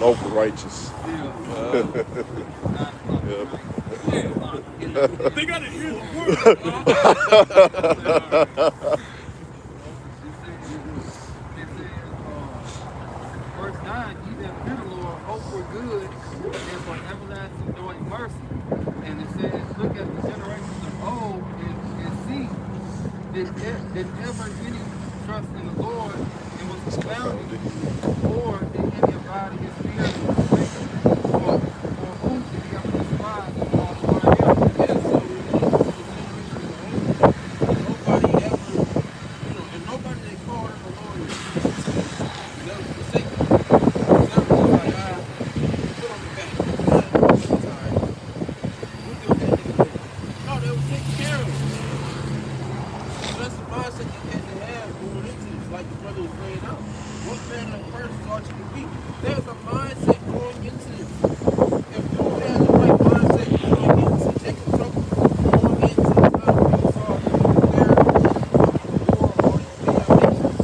Over righteous. They got to hear the word. Verse 9, ye that fear the Lord, hope for good, and for everlasting joy and mercy. And it says, look at the generations of old and see, did ever any trust in the Lord and was confounded, or did any abide in his fear and faith, or whom did he ever despise and fall upon him? Nobody ever, and nobody they call him the Lord never forsake him. Never was like, put on the back. It's all right. We'll do that nigga later. No, they were taking care of him. like the brother was laying out. What manner of persons ought you to be? There's a mindset going into this. If you don't have the right mindset going into Jacob trouble, going into the time when you saw their fucking war on these damn nations,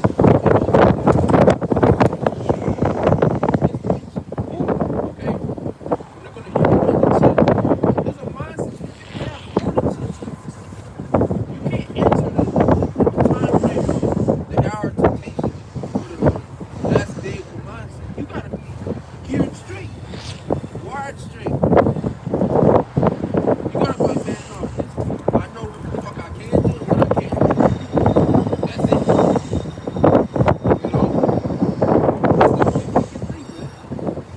okay? They're going to implement the chip. There's a mindset you can have according to Jesus. You can't enter the time frame of the hour of temptation or the last day of the mindset. You gotta be geared straight, wired straight. You gotta be like, man, no, I know what the fuck I can do and what I can't do. That's it. You know? That's the only fucking thing, man.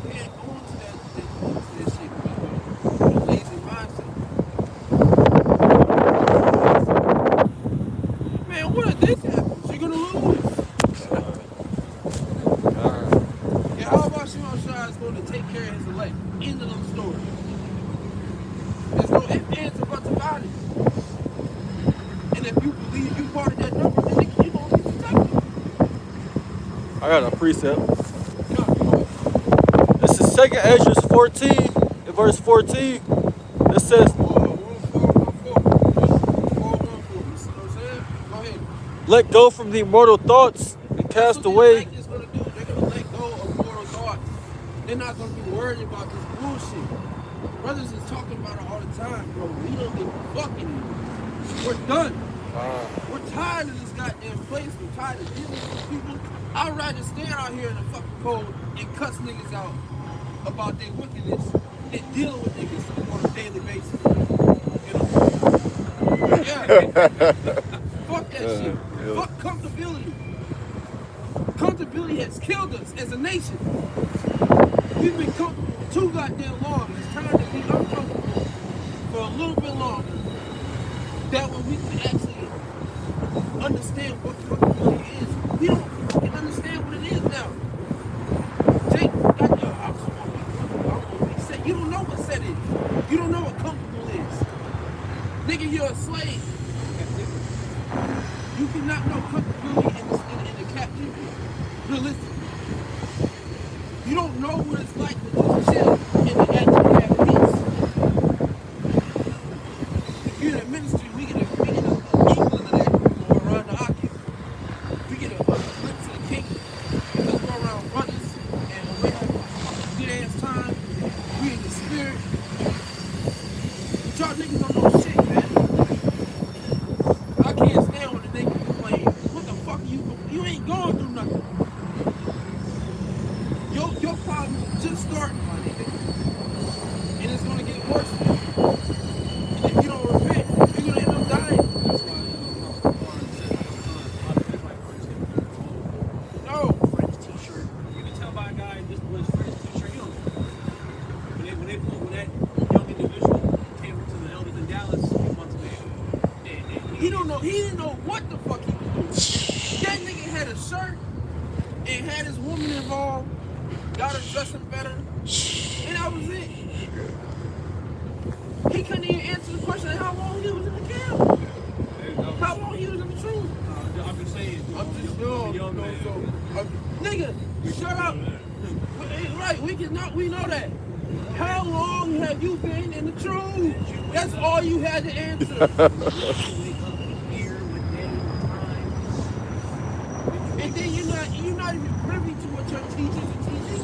You can't go into that shit with a lazy mindset. Man, what if this happens? You're gonna lose. And how about YASHAMIAHLA is going to take care of his elect? End of the story. There's no ifs, ands, or buts about it. And if you believe you part of that number, then you're going to be protected. I got a precept. Yeah, This is 2nd Ezra 14, in verse 14. It says, Go ahead. let go from the immortal thoughts and cast That's what away. the elect is going to do. They're going to let go of mortal thoughts. They're not going to be worried about this bullshit. Brothers is talking about it all the time, bro. We don't give a fuck anymore. We're done. We're tired of this goddamn place. We're tired of dealing with these people. I'd rather stand out here in the fucking cold and cuss niggas out about their wickedness than dealing with niggas on a daily basis. You know? Yeah. Fuck that shit. Fuck comfortability. Comfortability has killed us as a nation. We've been comfortable too goddamn long. It's time to be uncomfortable for a little bit longer. That way we can actually understand what comfortability is. We don't fucking understand what it is now. Jake, I'm set. You don't know what set is. You don't know what comfortable is. Nigga, you're a slave. You cannot know comfortability in the captivity. Realistically. You don't know what it's like to just chill and to actually have peace. If you're in a ministry, we get a equivalent of that or around the octave. We get a glimpse of the kingdom. Because we're around brothers and we have good ass time. We in the spirit. But y'all niggas don't know shit, man. I can't stand when the niggas complain. What the fuck are you ain't going through nothing. Your problems are just starting, my nigga. And it's gonna get worse. And if you don't repent, you're gonna end up dying. That's why Warren said, that's like French t-shirt. No. French t-shirt. You can tell by a guy just wears French t-shirt. You don't know. When that young individual came to the elders in Dallas a few months ago, He don't know. He didn't know what the fuck he was doing. That nigga had a shirt and had his woman involved, got her dressing better, and that was it. He couldn't even answer the question of how long he was in the camp. How long he was in the truth. I'm just saying. I'm just young man. Nigga, shut up. Right, we know that. How long have you been in the truth? That's all you had to answer. And then you're not even privy to what your teachers are teaching.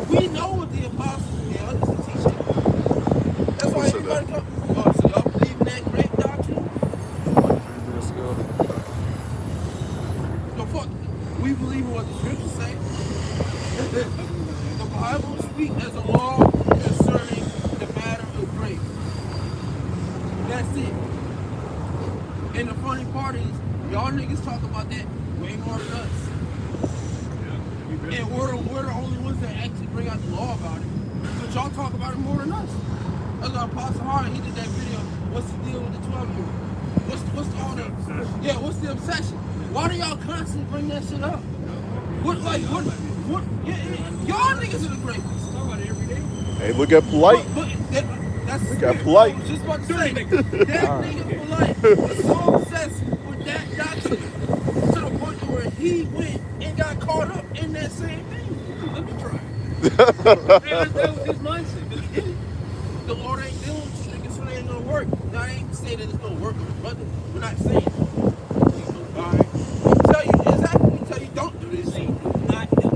We know what the apostles and the others are teaching. That's why everybody comes. Oh, so y'all believe in that great doctrine? No, fuck. We believe in what the scriptures say. The Bible speaks as a law concerning the matter of grace. That's it. And the funny part is, y'all niggas talk about that way more than us. And we're the only ones that actually bring out the law about it. But y'all talk about it more than us. That's why Apostle Hart, he did that video, what's the deal with the 12-year-old? What's all the, yeah, what's the obsession? Why do y'all constantly bring that shit up? What, y'all niggas are the great ones. Talk about it every day. Hey, look at Polite. That's Look at Polite. I was just about to say, that nigga Polite is so obsessed with that doctrine to the point where he went and got caught up in that same thing. Let me try. That was his mindset. Because he did it. The Lord ain't dealing with you niggas, so they ain't gonna work. Now, I ain't saying that it's gonna work on your brother. We're not saying that. Alright? We tell you exactly, we tell you don't do this. Not do it.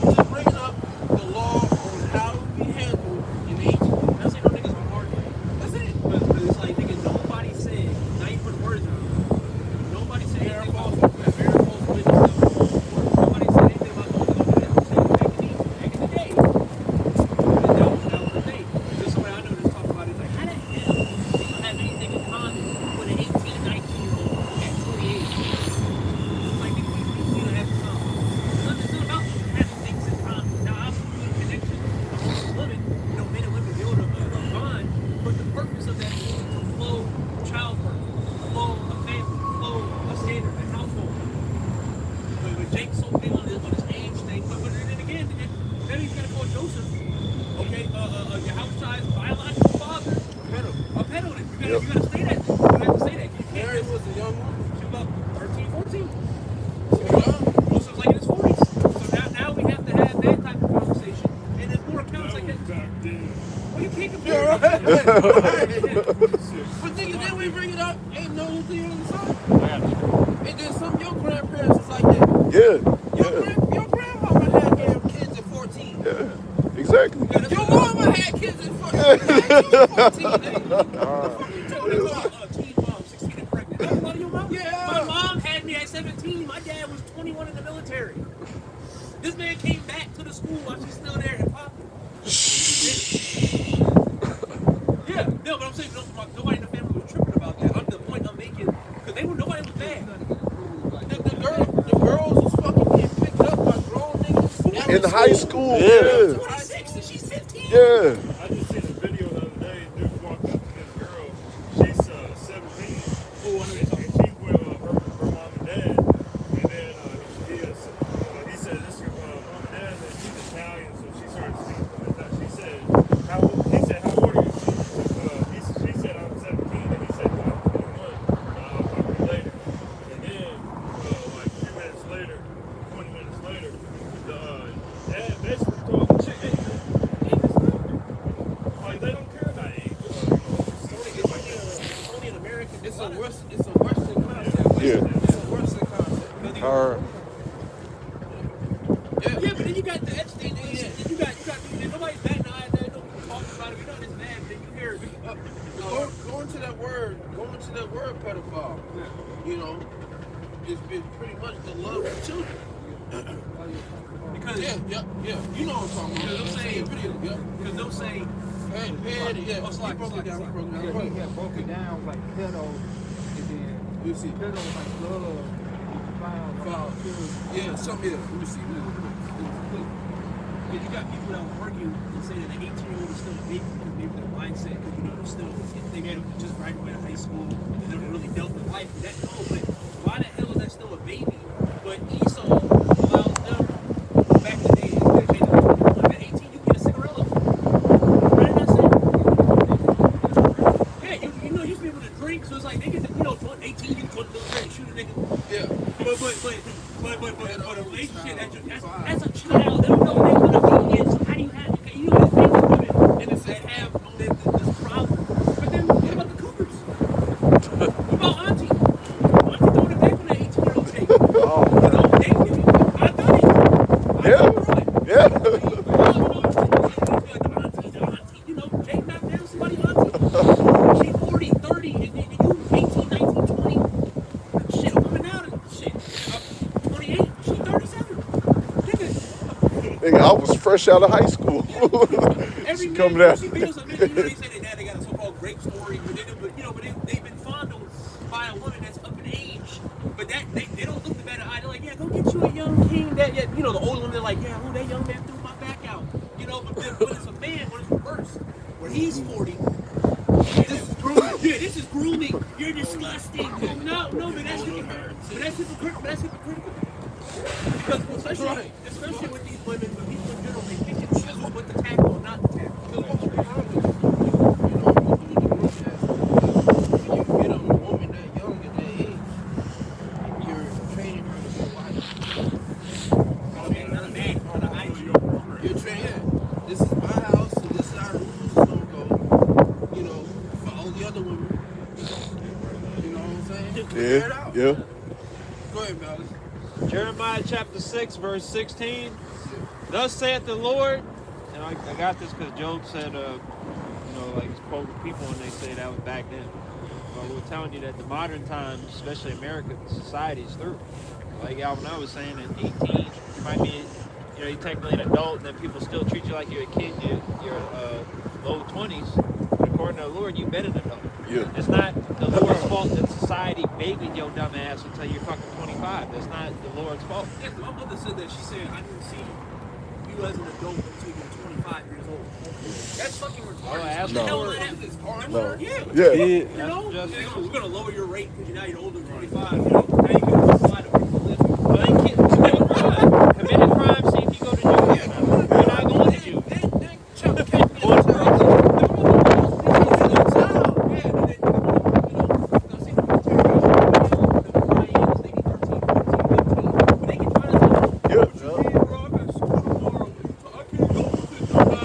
We're just bringing up the law on how to be handled in ancient. That's like no niggas gonna argue. That's it. But it's like, nigga, nobody said, now you put words out. Nobody said anything about miracles, witnesses. Nobody said anything about those gonna do that. Back in the day. That was the day. Just somebody I know just talk about it. It's like, how the hell do you have anything in common with an 18, 19-year-old at 28? Like, nigga, we don't have some. It's not about having things in common. Now, obviously, the connection among women, you know, men and women build a bond, but the purpose of that is to flow childbirth, flow a family, flow a standard, a household. But Jake's so big on his age thing, but then again, then he's gonna call Joseph, okay, your house child's biological father, a pedo. You gotta say that. You have to say that. You can't Mary just, was a young woman. she was about 13, 14. She was young. Joseph's like in his 40s. So now we have to have that type of conversation. And there's more accounts like that. Back then. Well, you can't compare Yeah, it. But niggas, then we bring it up, ain't no thing on the side. And then some of your grandparents was like that. Yeah, Your grandmama had damn kids at 14. yeah, exactly. Your mama had kids at 14. At 14. You told me about Teen mom, 16 and pregnant. That's a lot of your mom? Yeah. My mom had me at 17. My dad was 21 in the military. This man came back to the school while she's still there and popping. Yeah, no, but I'm saying nobody in the family was tripping about that. The point I'm making, because nobody was bad. the girls was fucking getting picked up by grown niggas. In high school, Yeah. yeah, 26 and she's 15. yeah. I just seen a video the other day. Dude walked up to this girl. She's 17. Oh, I know And you're talking she's with her mom and dad. And then he said, "This is your mom and dad." And she's Italian, so she started speaking like that. She said, "How old?" He said, "How old are you?" She said, "I'm 17." And he said, "Well, I'm 21. I'll talk to you later." And then, like 2 minutes later, 20 minutes later, the dad basically told the chick, "Hey, like they don't care about age." It's only an American. It's a Western concept. Yeah. It's a Western concept. Or Yeah, but then you got the Epstein thing. Then you got nobody's batting an eye. Nobody talking about it. You're not as mad. Then you hear Going to that word pedophile, you know, it's been pretty much the love of children. because Yeah. You know what I'm talking about. Because they'll say- video, yeah. because they'll say Yeah. Oh, slide, He broke it down. Yeah, he had broke it down like pedo, and then You see. pedo like love, Foul. Yeah, something. Yeah. Let me see. Because you got people that will argue and say that an 18-year-old is still a baby because maybe their mindset, because you know they're still, they had just graduated high school and never really dealt with life. But why the hell is that still a baby? But Esau allows them, back in the day, at 18 you get a cigarette. Right? That's it. Yeah, you know, you used to be able to drink, so it's like they get to, 18 you can go to the military and shoot a nigga. Yeah. But a relationship, that's a child. They don't know what they're gonna be in. So how do you have, there's women and that have this problem. But then what about the cougars? What about Auntie? Auntie throwing it back on that 18-year-old tape. I've done it. Yeah. Jake knocked down somebody's auntie. She's 40, 30, and then you 18, 19, 20. Shit, I'm coming out of shit. I'm 28, she's 37. Nigga, I was fresh out of high school. Every She man coming you out. see videos of men, they say that they got a so-called rape story, but they've been fondled by a woman that's up in age. But that they don't look the better eye. They're like, yeah, go get you a young king. The older women, they're like, yeah, that young man threw my back out. But then when it's a man, when it's reversed, where he's 40, this is grooming. Yeah, this is grooming. You're disgusting. No, but that's hypocritical. Because especially with these women, but people in general, they pick and choose what to tackle or not to tackle. Because what's wrong with when you get a woman that young at that age, you're training her to be a wife. bear it out. Yeah. Go ahead, Malice. Jeremiah chapter 6, verse 16. Thus saith the Lord, and I got this because Job said, like he's quoting people and they say that was back then. But we're telling you that the modern times, especially American society, is through. Like Alvin was saying, at 18, you might be, you're technically an adult, and then people still treat you like you're a kid. You're low 20s. According to the Lord, you've been an adult. Yeah. It's not the Lord's fault that society babied your dumb ass until you're fucking 25. That's not the Lord's fault. Yeah, my mother said that. She said, I didn't see you as an adult until you were 25 years old. That's fucking retarded. ask What the hell No. is this? No. Yeah. Yeah. You know, we're going to lower your rate because now you're older than 25. You know, now you can apply to people live. Well, they can't committed crime, see if you go to jail. You're not going to jail.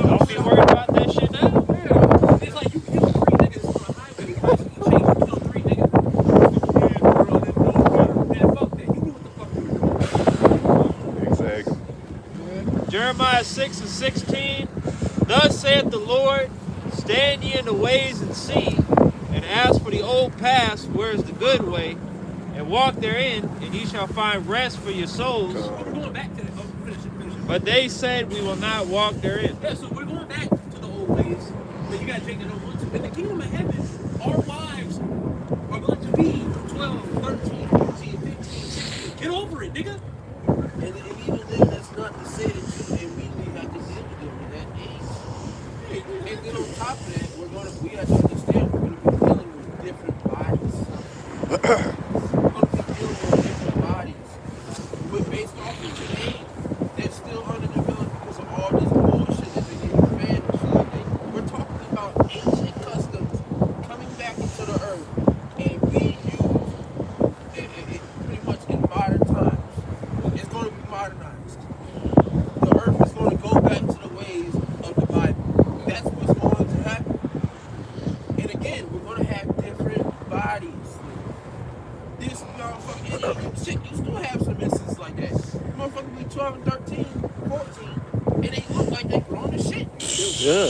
Don't be worried about that shit now. It's like you kill 3 niggas on a highway. You kill 3 niggas. Man, fuck that. You knew what the fuck you were doing. Exactly. Jeremiah 6 and 16. Thus saith the Lord, stand ye in the ways and see, and ask for the old paths, where is the good way, and walk therein, and ye shall find rest for your souls. We're going back to that. Oh, finish it. But they said, we will not walk therein. Yeah, so we're going back to the old ways that you gotta take that don't want to. In the kingdom of heaven, our wives are going to be 12, 13, 14, 15, 16. Get over it, nigga. And even then, that's not to say that you immediately have to deal with them at that age. And then on top of that, we have to understand we're going to be dealing with different bodies. We're going to be dealing with different bodies. But based off of your age, they're still underdeveloped because of all this bullshit that they get fed and shit like that. We're talking about ancient customs coming back into the earth and being used pretty much in modern times. It's going to be modernized. The earth is going to go back to the ways of the Bible. That's what's going to happen. And again, we're going to have different bodies. This motherfucker, shit, you still have some instances like that. Motherfucker be 12 and 13, 14, and they look like they grown as shit. Yeah.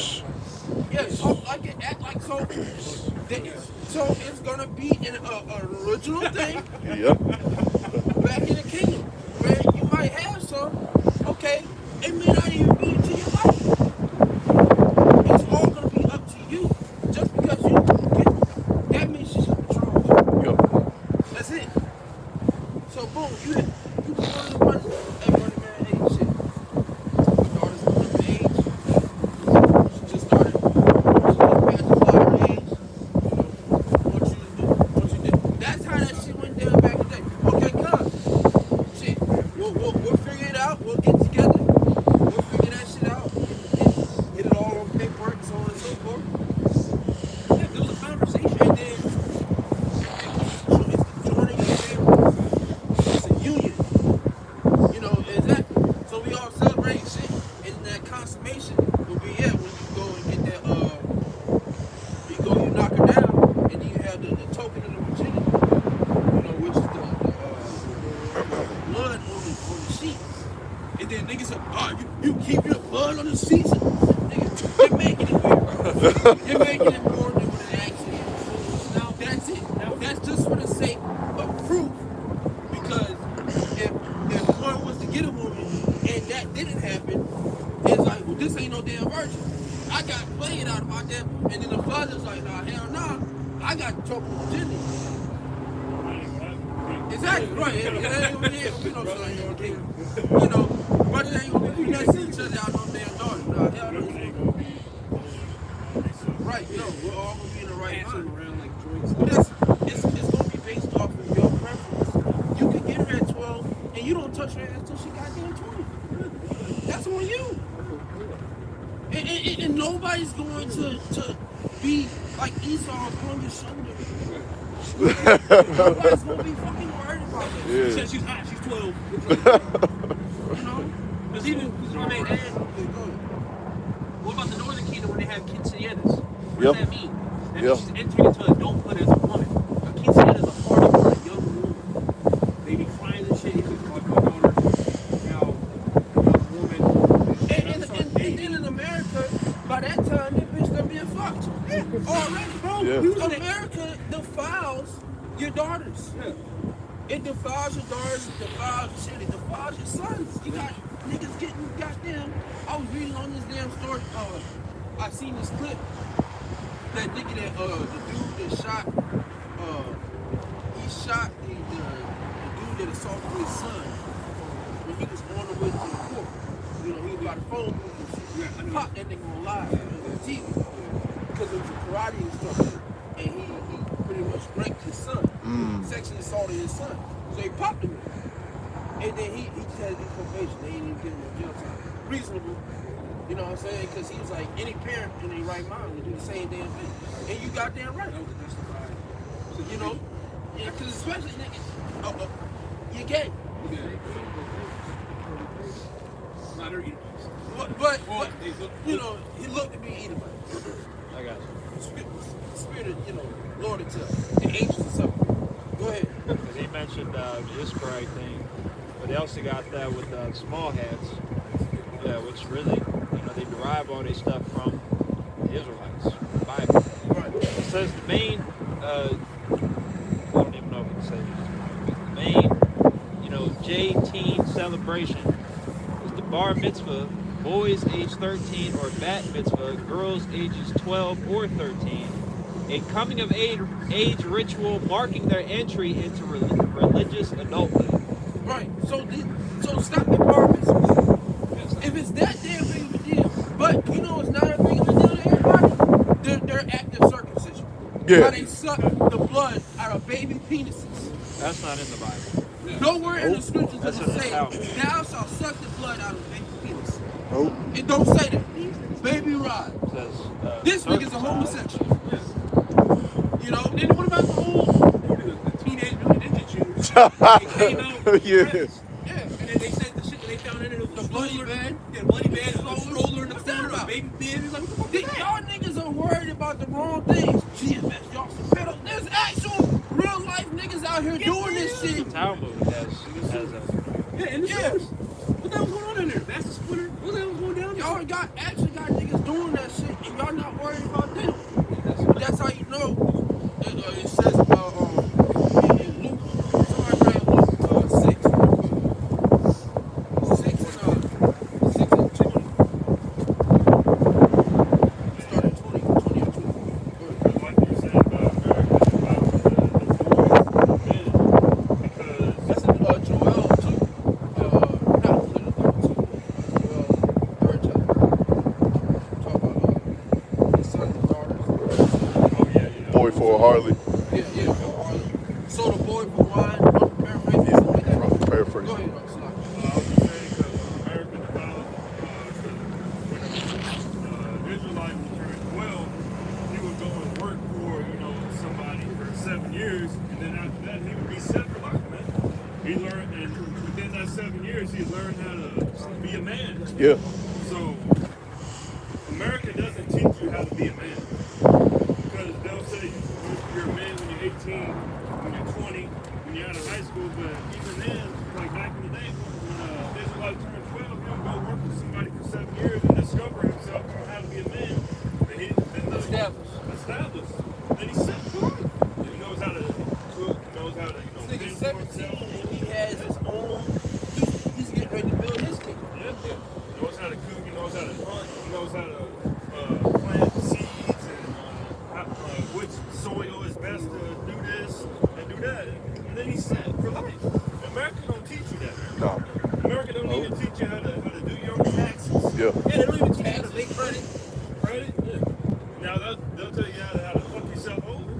Yeah, talk like it, act like so. So it's going to be an original thing. Yep. Back in the kingdom, where you might have some, okay, it may not even be into your life. It's all going to be up to you. Just because you get, that means you should control. Yep. That's it. So boom, you go to the money, hey, running man, hey, shit. My daughter's coming of age. She just started. She just passed the flower age. What you do, what you do. That's how that shit went down back in the day. Okay, come. Shit, we'll figure it out. We'll get together. We'll figure that shit out. Get it all on paperwork and so on and so forth. Yeah, there was a conversation. And then it's the joining of the family. It's a union. You know, exactly. So we all celebrate shit. And that consummation will be when you go and get that you knock her down, and then you have the token of the virginity. You know, which is the blood on the sheets. And then niggas say, you keep your blood on the sheets. Nigga, you're making it weird. You're making it more than what it actually is. Now that's it. Now that's just for the sake of proof. Because if one was to get a woman and that didn't happen, it's like, well, this ain't no damn virgin. I got played out about that, and then the father's like, nah, hell nah, I got trouble with virginity. Exactly, right. It ain't gonna be no son ain't gonna kill. You know, brothers ain't gonna be that each other out no damn daughter. Nah, hell no. Right, no, we're all gonna be in the right mind. Around like joints. But it's gonna be based off of your preference. You can get her at 12, and you don't touch her ass until she got damn 20. That's on you. And nobody's going to be like Esau on your shoulder. Nobody's gonna be fucking worried about that. She Yeah. said she's hot. She's 12. You know? Because even, I mean, what about the Northern Kingdom when they have quinceañeras? What does Yep. that mean? That Yep. means she's entering into adulthood as a woman. A quinceañera is a party for a young your daughters. Yeah. It defiles your daughters, it defiles your shit, it defiles your sons. You got niggas getting goddamn. I was reading on this damn story. I seen this clip. That nigga that the dude that shot he shot the dude that assaulted his son when he was on the way to the court. You know, he was by the phone booth and shit. Popped that nigga on live on TV because it was a karate instructor and he pretty much raped his son, sexually assaulted his son. So he popped him. And then he just had his probation. They ain't even giving him jail time. Reasonable. You know what I'm saying? Because he was like, any parent in their right mind would do the same damn thing. And you goddamn right. So, you know, yeah, because especially niggas, you're gay. But you know, he looked at me Edomite. I got you. Spirit of, you know, Lord itself, the angels or something. Go ahead. Because he mentioned the Israelite thing, but they also got that with small hats, yeah, which really, you know, they derive all their stuff from the Israelites, the Bible. Right. It says the main, I don't even know if I can say this, the main, you know, J-teen celebration is the bar mitzvah, boys age 13, or bat mitzvah, girls ages 12 or 13, a coming of age ritual marking their entry into religious adulthood. Right. So stop the bar mitzvah. If it's that damn big of a deal, but you know it's not a big of a deal to everybody. They're active circumcision. Yeah. How they suck the blood out of baby penises. That's not in the Bible. Nowhere in the scriptures does That's it in say, the Talmud. thou shalt suck the blood out of baby penis. Nope. It don't say that. Baby Rod. It says, This nigga's a circumcised. homosexual. You know? Then what about the whole teenage mutant ninja Jews? It came out. Yeah. Yeah. And then they said the shit that they found in it was The bloody bed. Yeah, bloody bed, a stroller in the corner, a baby bed. It's like, what the fuck is that? Y'all niggas are worried about the wrong things. GMS, y'all some pedo. There's actual real life niggas out here doing this shit. The Talmud has a Yeah, in the Yeah. stores. What the hell's going on in there? Master Splinter? What the hell's going down there? Y'all actually got niggas doing that shit and y'all not worried about them. That's how you know. It says in Luke, somebody read Luke 6. 6 and 20. Start at 20 or 20. Go ahead. Like you said about America, about the boys, men, because That's in Joel 2. Not Joel 2. Joel 3rd chapter. Talk about his sons and daughters. Boy for a Harley. Yeah. So the boy for wine, I'm paraphrasing something like that. Rough paraphrase. Go ahead, Ross. I was saying because America developed, when the Israelite was turning 12, he would go and work for, you know, somebody for 7 years, and then after that he would be set for life, man. He learned, and within that 7 years, he learned how to be a man. Yeah. So America doesn't teach you how to be a man. Because they'll say you're a man when you're 18, when you're 20, when you're out of high school, but even then, like back in the day, when Israelite turned 12, he'll go work for somebody for 7 years and discover himself on how to be a man. And then established. Then he's set for life. He knows how to cook, he knows how to, you know, This fend nigga's for 17 himself. and he has his own. He's getting ready to build his kingdom. Yeah. He knows how to cook, he knows how to hunt, he knows how to plant seeds and which soil is best to do this and do that. And then he's set for life. America don't teach you that. No. America don't even teach you how to do your own taxes. Yeah. Yeah, they don't even teach you how to make credit. Credit? Yeah. Now they'll tell you how to fuck yourself over.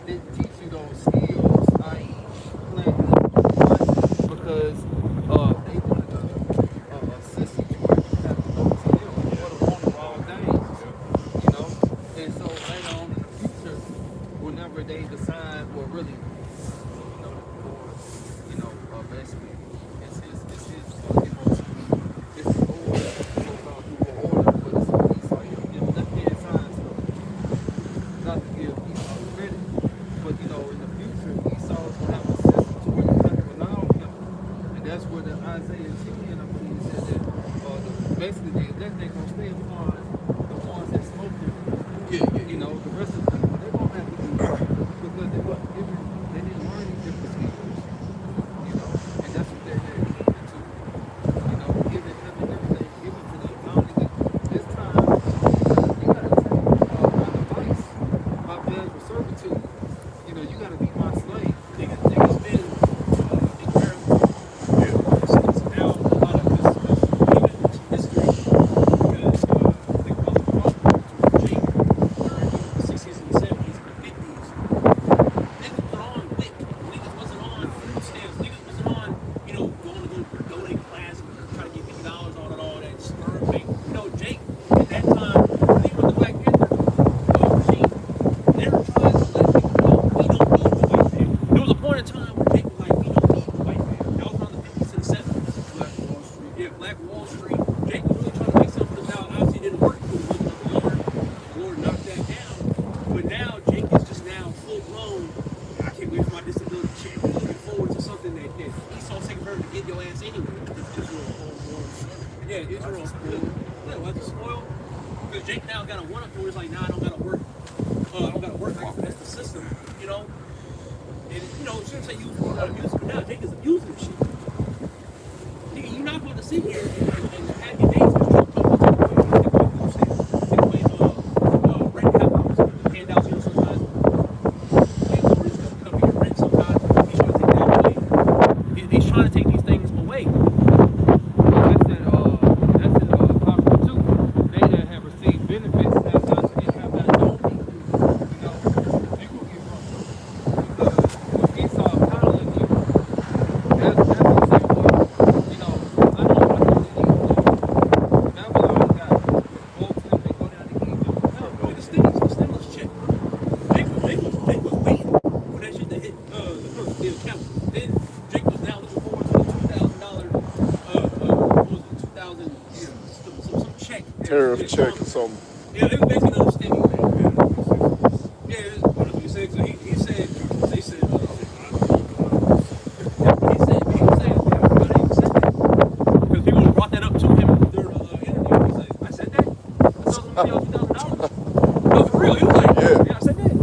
Didn't teach you those skills, i.e. planting, because they wanted to assist you to where you have to go to them for the one of all things, you know. And so later on in the future, whenever they decide, well, really, you know, basically, it's his order, but it's a piece of your left-hand side stuff. Not to give Esau credit, but you know, in the future, Esau's gonna have a system to where you have to rely on him, and that's where the Isaiah 10, I believe, said that basically they're gonna stay upon the ones that smoke them. Yeah. You know, the rest of the people, they're gonna have to do gotta be my slave. Niggas been since now a lot of this history because think about the Jake during the 60s and 70s and the 50s. Niggas were on WIC. Niggas wasn't on food stamps. Niggas wasn't on, going to go donate class and try to get $50 on and all that sperm bank. Jake at that time, when he was the Black Panther machine, they were trying to let people know we don't need the white man. There was a point in time where Jake was like, we don't need the white man. That was around the 50s and 70s. Black Wall Street. Yeah, Black Wall Street. Jake was really trying to make something of the South. Obviously, it didn't work because it wasn't of the Lord. The Lord knocked that down. But now, Jake is just now full blown. I can't wait for my disability check. I'm looking forward to something that Esau taking forever to get your ass anyway. Yeah, Israel spoiled. Yeah, was it spoiled? Because Jake now got a one-up where it's like, nah, I don't gotta work. I don't gotta work. That's the system, And shouldn't say use but now Jake is abusing the shit. Nigga, you're not going to sit here and have your days with Trump talking about take away rent house, handouts, sometimes. Landlords cover your rent sometimes. He's trying to take that away. He's trying to take these things away. That's in poverty too. They that have received benefits have not income that don't need. You could get from because Esau coddling you. That's what they say. Well, I know what they need. Babylon got folks that they go down to Egypt. The stimulus check. Jake was waiting for that shit to hit the account. Then Jake was now looking forward to the $2,000. What was it? 2,000. Some check. Tariff check or something. Yeah, they were basically another stimmy, man. Yeah, it was 126. So he said, they said, he said, people said, I didn't say that. Because people brought that up to him during the interview. He said, I said that? I told him $2,000. No, for real. He was like, yeah, I said that.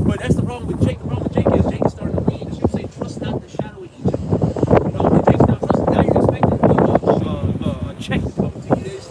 But that's the problem with Jake. The problem with Jake is Jake is starting to read. As you say, trust not the shadow of Egypt. And Jake's now trusting. Now you're expecting a check to come to you. There's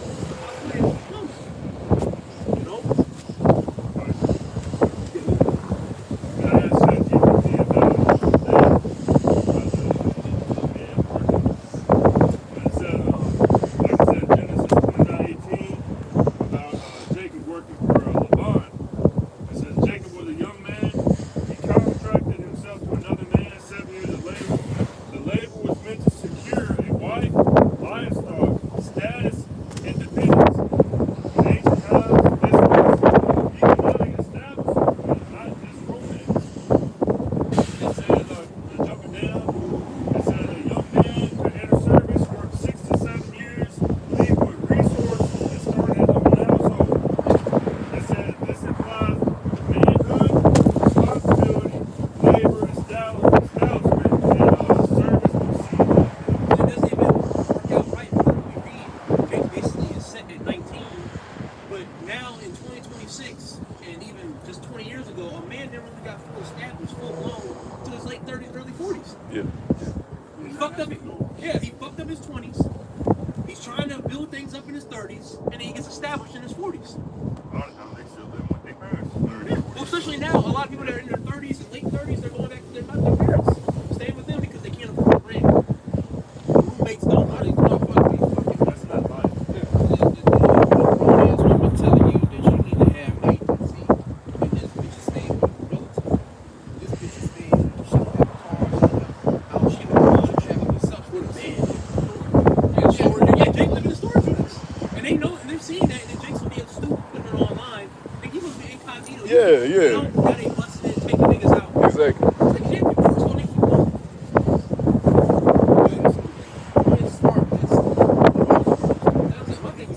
Yeah. Now they busting it, taking niggas out. Exactly.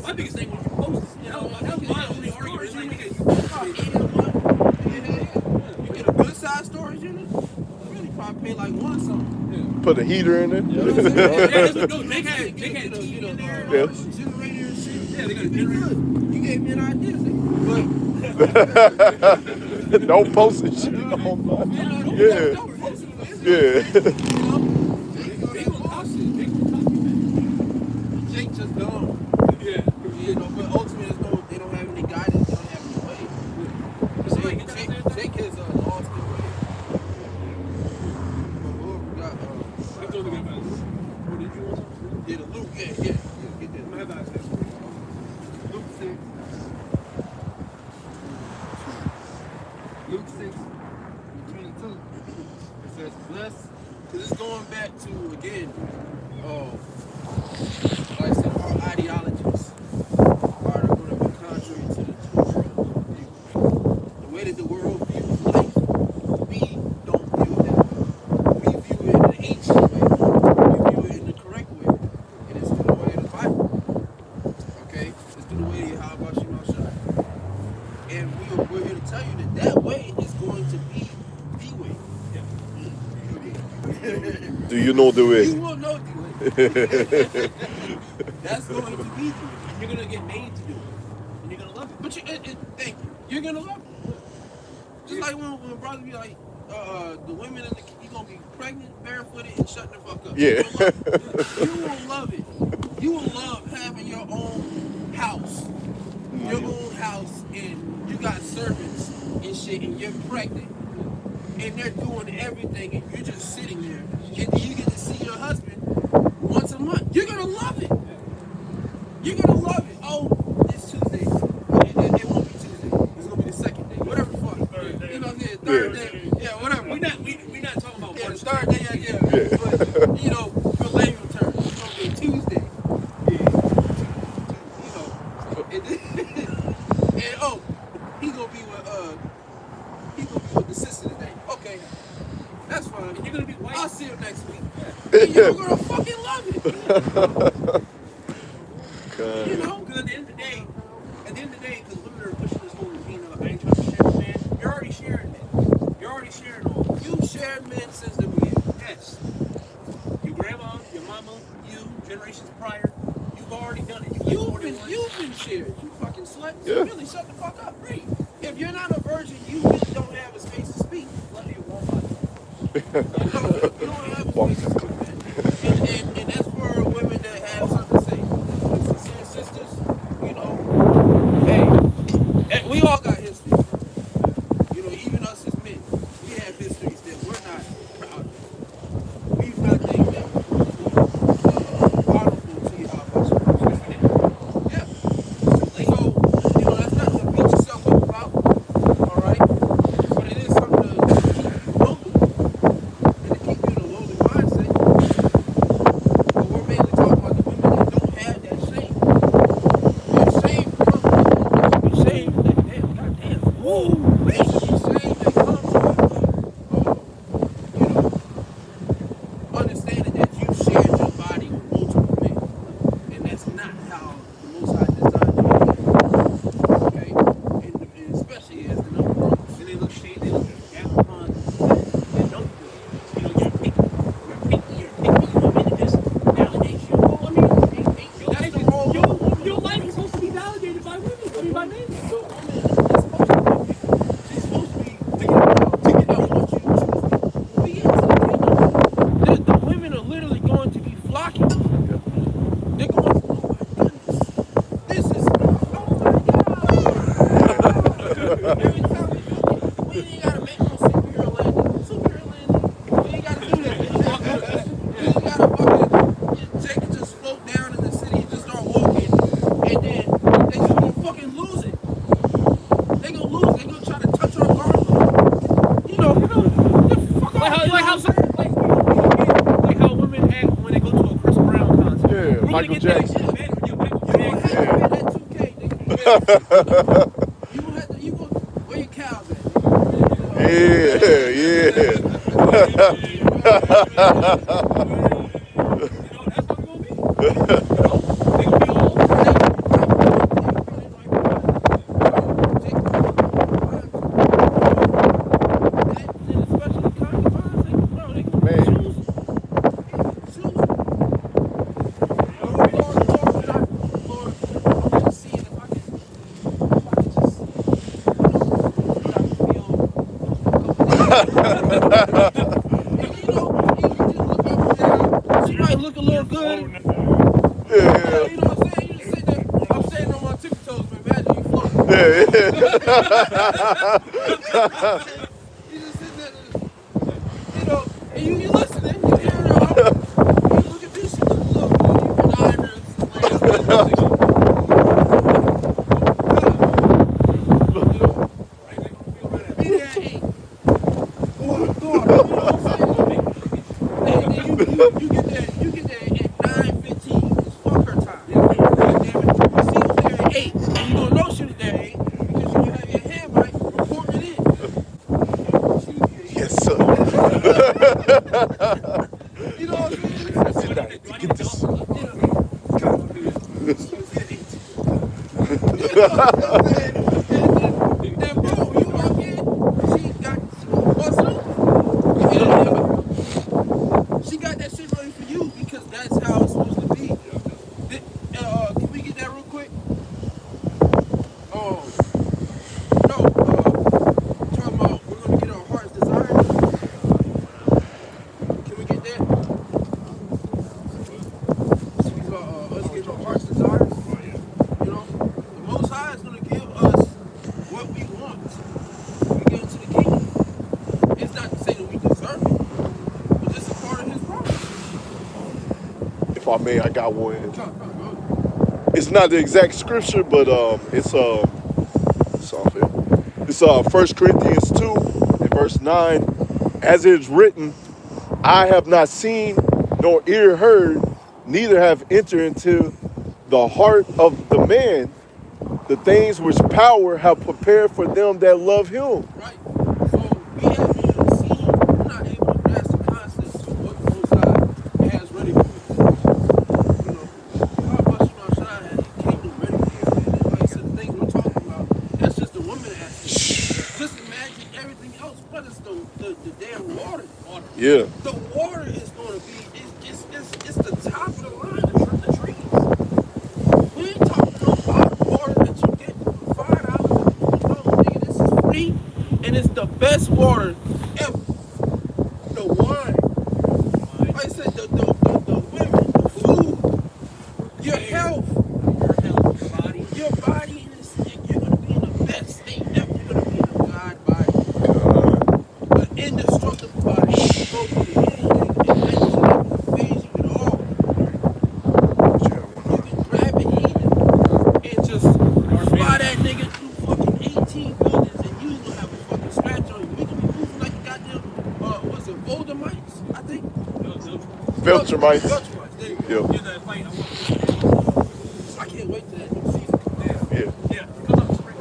My biggest thing was you posted. That was my only argument. You get a good size storage unit, you really probably pay like one something. Put a heater in it. They had TV in there. Yeah. Generator and shit. Yeah, they got a generator. You gave me an idea, nigga. Don't post it shit online. Yeah. Jake just gone. Yeah. But ultimately, they don't have any guidance. They don't have any way. Jake has lost the way. because it's going back to, again, like I said, our ideologies are going to be contrary to the world view. The way that the world views life, we don't view it that way. We view it in the ancient way. We view it in the correct way. And it's through the way of the Bible. Okay? It's through the way of how about you know shine. And we're here to tell you that way is going to be the way. Do you know the way? You will know the way. That's going to be the way. You're gonna get made to do it, and you're gonna love it. But thank you. You're gonna love it. Just like when brothers be like, the women in the you gonna be pregnant, barefooted, and shutting the fuck up. Yeah. You will love it. You will love having your own house. Your own house, and you got servants and shit, and you're pregnant. And they're doing everything, and you're just sitting there, and you get to see your husband once a month. You're gonna love it. You're gonna love it. Oh, it's Tuesday. It won't be Tuesday. It's gonna be the second day. Whatever the fuck. You know what I'm saying? Third day. Yeah, whatever. We're not talking about Yeah, one third day. Yeah. But you know, for layman terms, it's gonna be Tuesday. You know, and he's gonna be with the sister today. Okay, that's fine. And you're gonna be white. I'll see you next week. And you're gonna fucking love it. You know, Because at the end of the day, because women are pushing this whole routine of I ain't trying to share with man, you're already sharing men. You're already sharing all. you've shared men since the beginning. Yes. Your grandma, your mama, you, generations prior, you've already done it. You've been shared. You fucking slut. Yeah. So really, shut the fuck up. Right. If you're not a virgin, you really don't have a space to speak. Let me walk by. You don't have a space to speak. And that's for women that have something to say. Sincere sisters, you know. Hey, we all got history. You know, even us as men, we have histories that we're not proud of. We've done things that were honorable to you. Yeah. So, you know, that's not to beat yourself up about, all right? But it is something to keep you lowly and to keep you in a lowly mindset. But we're mainly talking about the women that don't have that shame. Their shame comes from shame that, damn, goddamn, woo, it's the shame that comes from, you know, understanding that you shared your body with multiple men. And that's not how the Most High designed it. Okay? And especially as the number one. And they look shady, they look down upon and don't do it. You know, you're picky, you want me to just validate you. Well, I mean, your life is supposed to be validated by women, I mean by men. So woman is supposed to be picky. She's supposed to be to get out what you choose. But yeah, the women are literally going to be flocking. They're going to, oh my goodness, this is, oh my God. Every time we ain't got to make no superhero landing. We ain't got to do that. We ain't got to fucking take it, just float down in the city and just start walking. And then they just gonna fucking lose it. They gonna lose it. They gonna try to touch our guard. You know, the fuck off. Like how women act when they go to a Chris Brown concert. Yeah, We're gonna Michael get that Jackson. shit, man. Michael You gonna Jackson. have to pay that 2K, nigga. You gonna have to, where your cows at? Yeah. You know, that's how it's gonna be. They gonna be all She might look a little good. Yeah. You know what I'm saying? You just sit there. I'm standing on my tippy toes, but imagine you floating. Yeah. You just sit there, you know, and you listening, you hearing her out. You look at this, she look a little good. You put eyebrows, be there at 8. Oh my God, you know what I'm saying? You know what I'm saying? Get this. Then bro, you walk in, she got bust open. She got that shit ready for you because that's how it's supposed to be. Can we get that real quick? Oh, no. Talking about we're gonna get our heart's desire. Can we get that? Speaks about us getting our heart's desires. You know, the Most High is gonna give us what we want. When we get into the kingdom. It's not to say that we deserve it, but this is part of His promise. If I may, I got one. Come on, bro. It's not the exact scripture, but it's all fair. It's 1 Corinthians 2 and verse 9. As it is written, I have not seen nor ear heard, neither have entered into the heart of the man the things which power have prepared for them that love him. Right. So we haven't even seen, we're not able to grasp the concept of what the Most High has ready for us. You know, how much Shai had kingdom ready for us. And like I said, the things we're talking about, that's just the woman aspect. Just imagine everything else, but it's the damn water. Yeah. The water is going to be, it's the top of the line, the trees. We ain't talking about water that you get for $5. No, nigga, this is free, and it's the best water ever. The wine, like I said, the women, the food, your health, your body, and you're gonna be in the best state ever. You're gonna be in a God body, an indestructible body. You can go through anything, and that phase you at all. You can grab it and just fly that nigga through fucking 18 buildings and you gonna have a fucking scratch on you. We can be moving like a goddamn, what's it, Voldemites, I think? Viltrumites. Viltrumites, there you go. Yeah. I can't wait till that new season comes down. Yeah. Yeah, because I'm spring.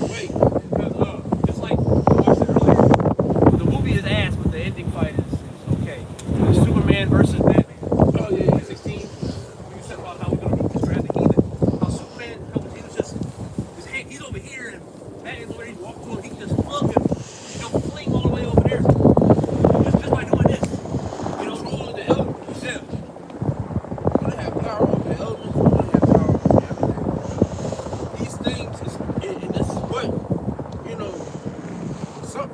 Wait. Because it's like I watched it earlier. The movie is ass, but the ending fight is okay. Superman versus Batman. Oh, yeah. 16. You said about how we're gonna beat this graphic even. How Superman, he was just he's over here and Batman's over here. He walked to him, he just flung him, fling all the way over there. Just by doing this. You know, Controlling the elements. yeah. We're gonna have power over the elements. We're gonna have power over everything. These things, and this is what, you know,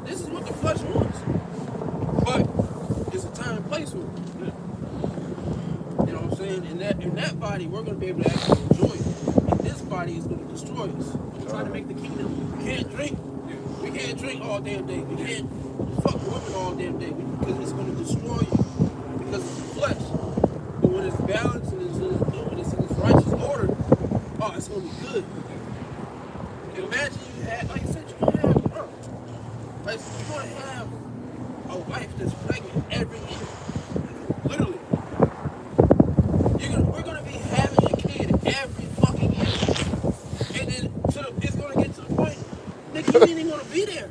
this is what the flesh wants. But it's a time and place for it. You know what I'm saying? In that body, we're gonna be able to actually enjoy it. And this body is gonna destroy us. We're trying to make the kingdom. We can't drink. We can't drink all damn day. We can't fuck women all damn day because it's gonna destroy you. Because it's the flesh. But when it's balanced and it's in its righteous order, oh, it's gonna be good. Imagine you had, like I said, you're gonna have, like you're gonna have a wife that's pregnant every year. Literally. We're gonna be having a kid every fucking year. And then it's gonna get to the point, nigga, you ain't even gonna be there.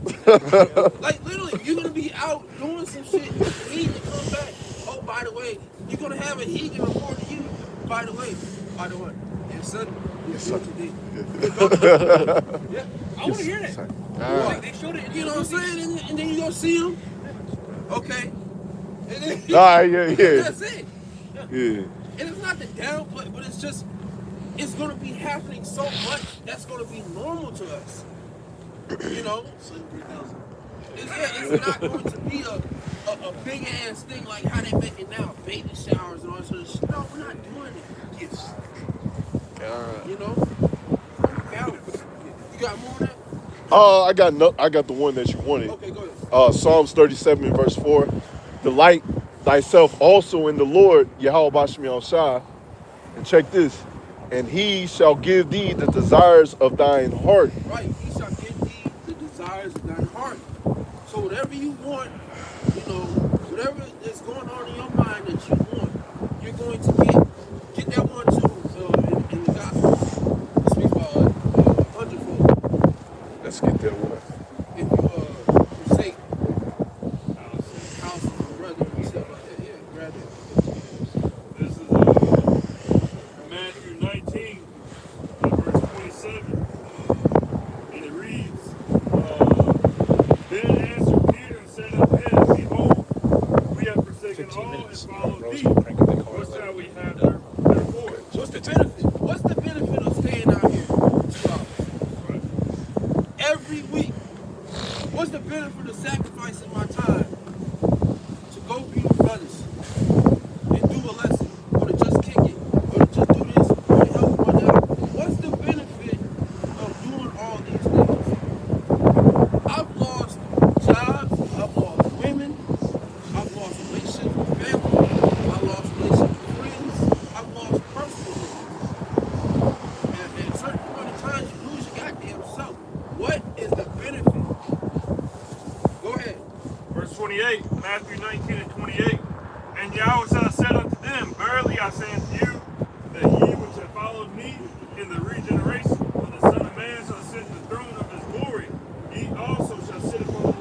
Like literally, you're gonna be out doing some shit, he to come back. Oh, by the way, you're gonna have a he can report to you. By the way, your son, today. Yeah, I want to hear that. Like they showed it. You know what I'm saying? And then you gonna see him. Okay. And then Yeah. that's it. Yeah. And it's not the downplay, but it's just, it's going to be happening so much that's going to be normal to us. You know? It's not going to be a big ass thing like how they make it now, baby showers and all that sort of shit. No, we're not doing it. Yes. You know? Balance. You got more on that? I got the one that you wanted. Okay, go ahead. Psalms 37 verse 4. Delight thyself also in the Lord, YASHAMIAHLA. And check this. And he shall give thee the desires of thine heart. Right. He shall give thee the desires of thine heart. So whatever you want, you know, whatever is going on in your mind that you want, you're going to get that one too in the gospel. It speaks about 100-fold. Let's get that one. If you forsake shall follow thee, what shall we have therefore? What's the benefit? What's the benefit of staying out here 2 hours? Every week. What's the benefit of sacrificing my time to go be with brothers and do a lesson, or to just kick it, or to just do this, or to help one out? What's the benefit of doing all these things? I've lost jobs, I've lost women, I've lost relationships with family, I've lost relationships with friends, I've lost personal things. And at a certain point in time, you lose your goddamn self. What is the benefit? Go ahead. Verse 28, Matthew 19 and 28. And Yahweh said unto them, Verily I say unto you, that ye which have followed me in the regeneration, when the Son of Man shall sit in the throne of his glory, ye also shall sit upon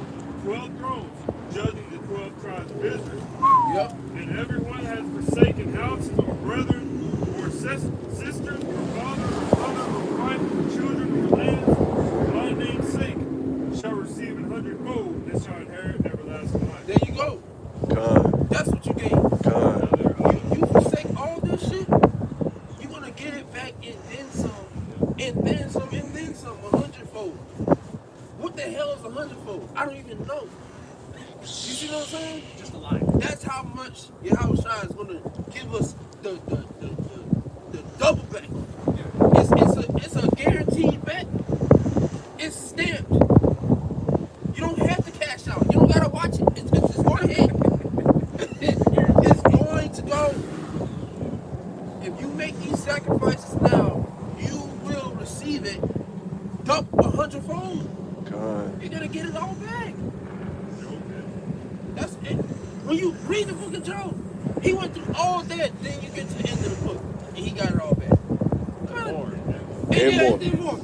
12 thrones, judging the 12 tribes of Israel. Yep. And everyone has forsaken houses, or brethren, or sisters, or father, or mother, or wife, or children, or lands, for my name's sake, shall receive 100-fold, and shall inherit everlasting life. There you go. God, That's what you gain. God, You forsake all this shit, you're gonna get it back and then some, and then some, and then some, 100-fold. What the hell is 100-fold? I don't even know. You see what I'm saying? Just a lie. That's how much Yahushua is gonna give us the double back. It's a guaranteed back. It's stamped. You don't have to cash out. You don't gotta watch it. It's going to hit. It's going to go. If you make these sacrifices now, you will receive it double 100-fold. God. You're gonna get it all back. That's it. When you read the book of Job, he went through all that, then you get to the end of the book, and he got it all back. More. And more.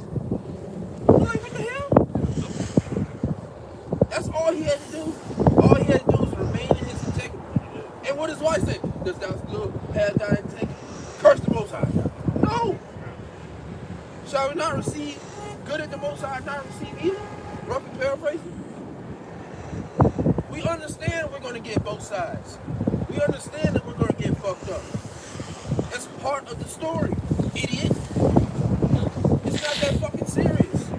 You're like, what the hell? That's all he had to do. All he had to do was remain in his integrity. And what his wife said, does thou still have thy integrity? Curse the Most High. No. Shall we not receive good at the Most High, not receive evil? Roughly paraphrasing. We understand we're going to get both sides. We understand that we're going to get fucked up. That's part of the story, idiot. It's not that fucking serious.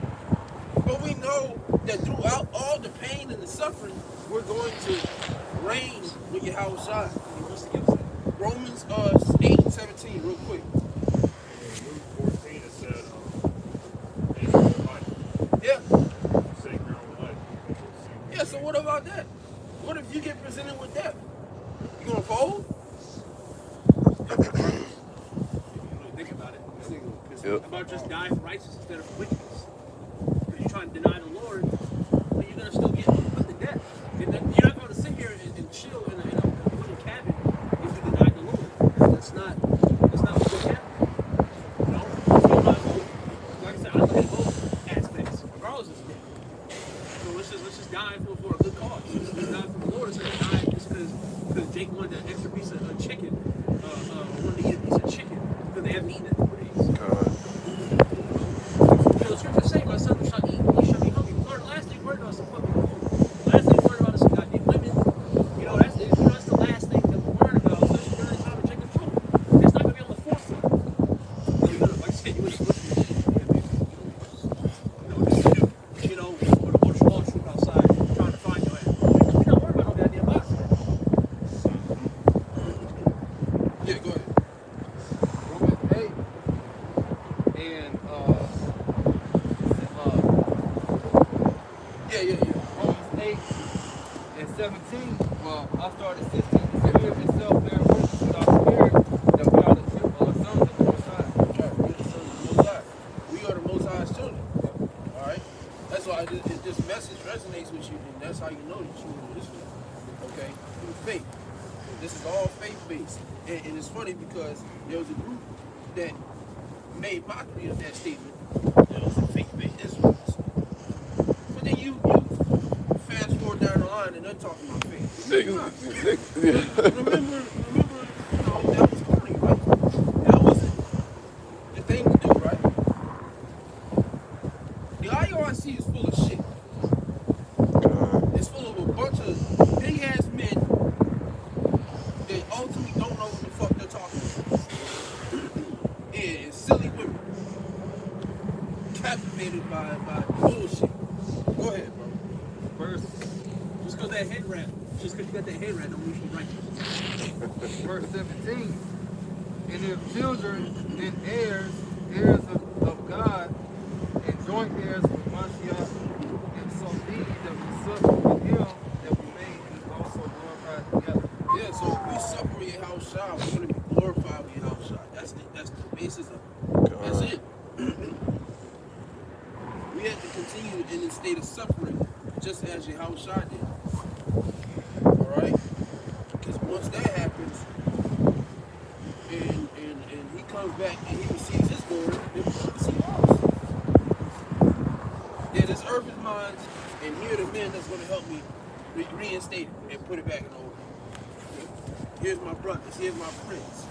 But we know that throughout all the pain and the suffering, we're going to reign with Yahushua. Romans 8 and 17, real quick. Luke 14, it said, take your own life. Yeah. Forsake your own life. Yeah, so what about that? What if you get presented with death? You gonna fold? Think about it. Yep. How about just die for righteousness instead of for wickedness? If you're trying to deny the Lord, then you're gonna still get put to death. And then you're not going to sit here and chill in a little cabin if you deny the Lord. That's not what will happen. You know? So like I said, I look at both aspects, regardless of death. So let's just die for a good cause. Let's die for the Lord instead of dying just because Jake wanted an extra piece of chicken, wanted to eat a piece of chicken because they haven't eaten it in 4 days. God. You know, the scriptures say, my son shall eat, and you shall be hungry. Lord, last thing you heard about some fucking food. Last thing you heard about is some goddamn women. You know, that's the last thing that we learn about, especially during the time of Jacob's trouble. It's not going to be on the forefront. You're gonna, like I said, you wouldn't you know, with a bunch of law troop outside trying to find your ass. We're not worried about no goddamn box. Yeah, go ahead. Romans 8 and Romans 8 and 17. Well, I started 16. The spirit itself bear witness with our spirit that we are the sons of the Most High. Right, we're the sons of the Most High. We are the Most High's children. All right? That's why this message resonates with you, and that's how you know that you're an Israelite. Okay? Through faith. This is all faith-based. And it's funny because there was a group that made mockery of that statement. It was a faith-based Israelites. But then you fast forward down the line and they're talking about faith. Remember, you know, that was corny, right? That wasn't the thing to do, right? The IOIC is full of shit. It's full of a bunch of big ass men that because that head wrap. Just because you got that head wrap don't mean you're righteous. Verse 17. And if children, then heirs, heirs of God, and joint heirs with Mashiach, and so be that we suffer with him, that we may be also glorified together. Yeah, so if we suffer with Yahushua, we're going to be glorified with Yahushua. That's the basis of it. That's it. We have to continue in the state of suffering, just as Yahushua did. Alright? Because once that happens, and he comes back and he receives his glory, then we're going to receive ours. Yeah, this earth is mine, and here are the men that's going to help me reinstate it and put it back in order. Here's my brothers, here's my friends.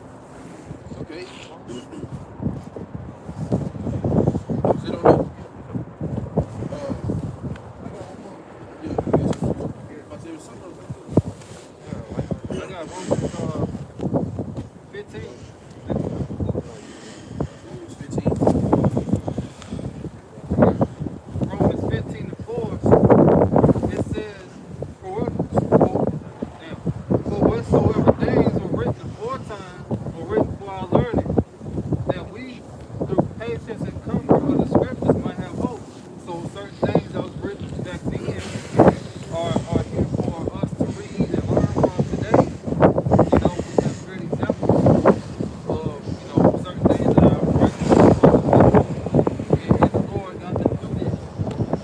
Okay? Is it on that? I got Romans 15. Romans 15. Romans 15 and 4. It says, for whatsoever things were written aforetime were written for our learning, that we, through patience and comfort of the scriptures, might have hope. So certain things that was written back then are here for us to read and learn from today. You know, we have great examples of, certain things that are written for us and the Lord got them to do this.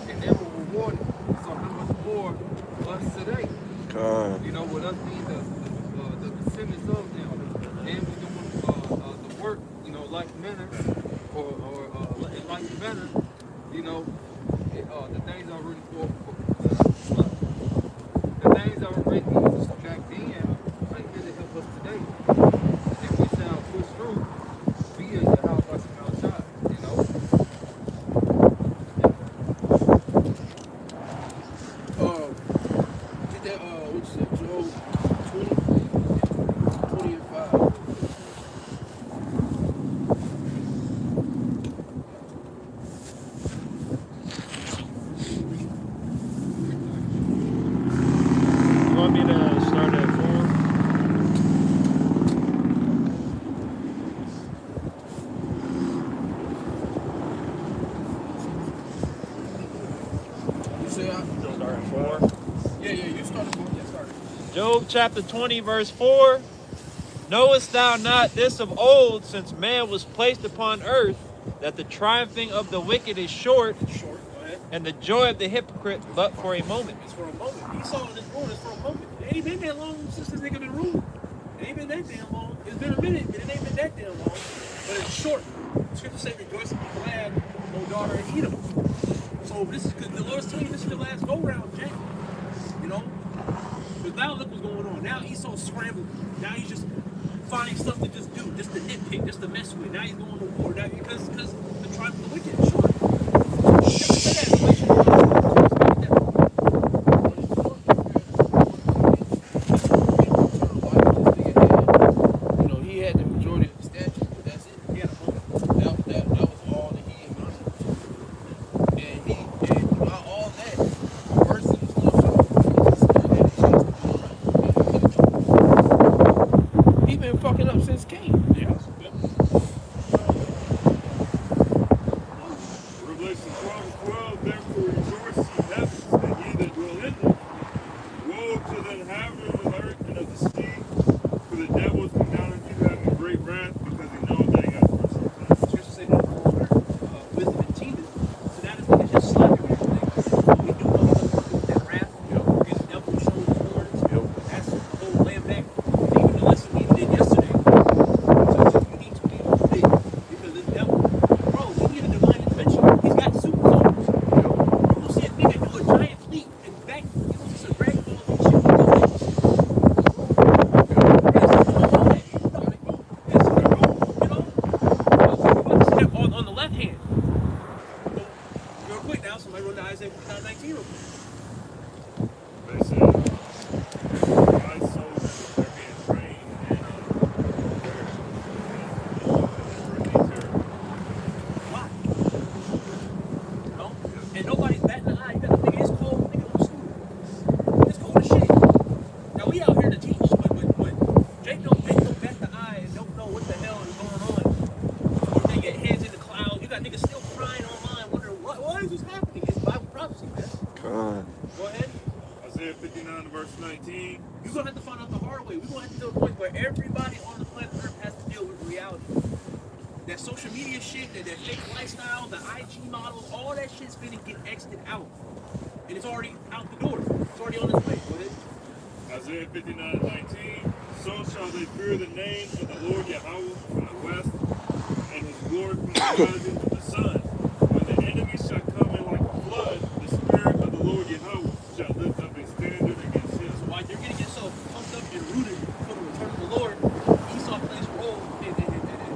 And they were rewarded. So how much more us today? You know, with us being the descendants of them, and we doing the work, like manner, or in like manner, the things are written for the things that were written back then are here to help us today. And we shall push through via the house by small shot, Get that, what's that, Job 20 and 5. You want me to start at 4? You say I? Start at 4. Yeah, you started. Yeah, started. Job chapter 20, verse 4. Knowest thou not this of old, since man was placed upon earth, that the triumphing of the wicked is short, Short, go ahead. and the joy of the hypocrite but for a moment? It's for a moment. He saw this rule, it's for a moment. It ain't been that long since this nigga been ruling. It ain't been that damn long. It's been a minute, but it ain't been that damn long. But it's short. Scripture say, rejoice and be glad, O daughter of Edom. So this is, because the Lord's telling you this is the last go round, Jay. Because now look what's going on. Now Esau's scrambling. Now he's just finding stuff to just do, just to nitpick, just to mess with. Now he's going to war. Now, because the tribe of the wicked is short. Say that in Galatians 1. He had the majority of the statutes, but that's it. He had a moment. That was all that he had learned. And throughout all that, a person is going to He's been fucking up since Cain. Yeah. Revelation 12:12, therefore rejoice, ye heavens, and ye that dwell in them. Woe to the inhabitants of the earth and of the sea, for the devil is come down unto you having great wrath, because he knows that he got first time. Scripture say that wisdom and teething. So now this nigga's just slapping everything. We do know he's going to with that wrath. And the devil will show his horns. That's the whole laying back. Even the lesson he did yesterday. So you need to be big. Because this devil, bro, we need a divine intervention. He's got super soldiers. You will see a nigga do a giant leap and back. You will see some rag balls and shit. Yes, verse 19. You're going to have to find out the hard way. We're going to have to deal with the point where everybody on the planet Earth has to deal with reality. That social media shit, that fake lifestyle, the IG models, all that shit's going to get exited out. And it's already out the door. It's already on its way. Go ahead. Isaiah 59:19. So shall they fear the name of the Lord Yahweh from the west, and his glory from the rising of the sun. When the enemy shall come in like a flood, the spirit of the Lord Yahweh shall lift up a standard against him. So while you're getting yourself pumped up and rooted for the return of the Lord, Esau plays a role and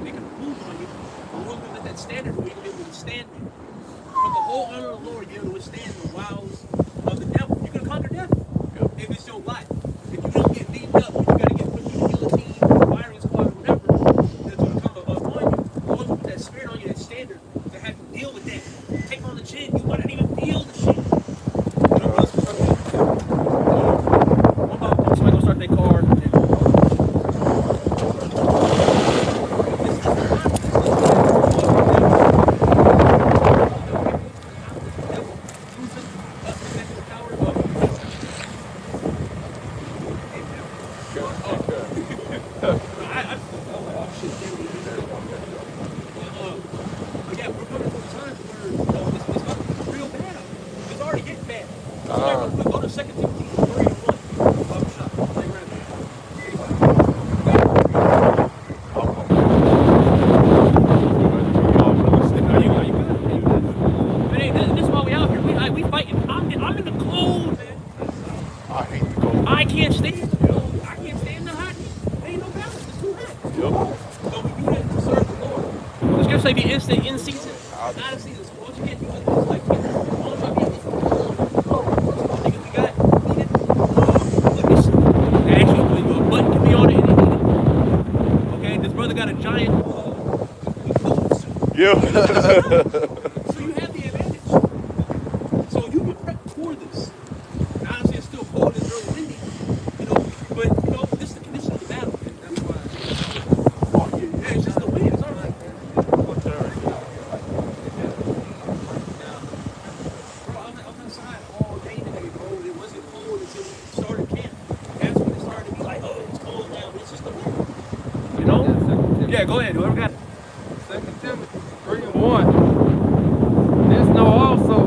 making a move on you. The Lord's going to let that standard where you're able to withstand it. But the whole honor of the Lord, you're able to withstand the wiles of the devil. You're going to conquer death if it's your life. If you don't get beaten up, if you got to get put through the guillotine, firing squad, or whatever, that's going to come upon you. The Lord's going to put that spirit on you, that standard, to have to deal with that. Take on the chin. You might not even feel the shit. What about somebody going to start their car? Yeah. So you have the advantage. So you can prep for this. Now, obviously, it's still cold and really windy, you know, but you know, this is the condition of the battle. That's why. Yeah, it's just the wind. It's all right. Bro, I was outside all day today, bro. It wasn't cold until we started camp. That's when it started to be like, oh, it's cold now, but it's just the wind. You know? Yeah, go ahead. Whoever got it. 2 Timothy 3:1. This know also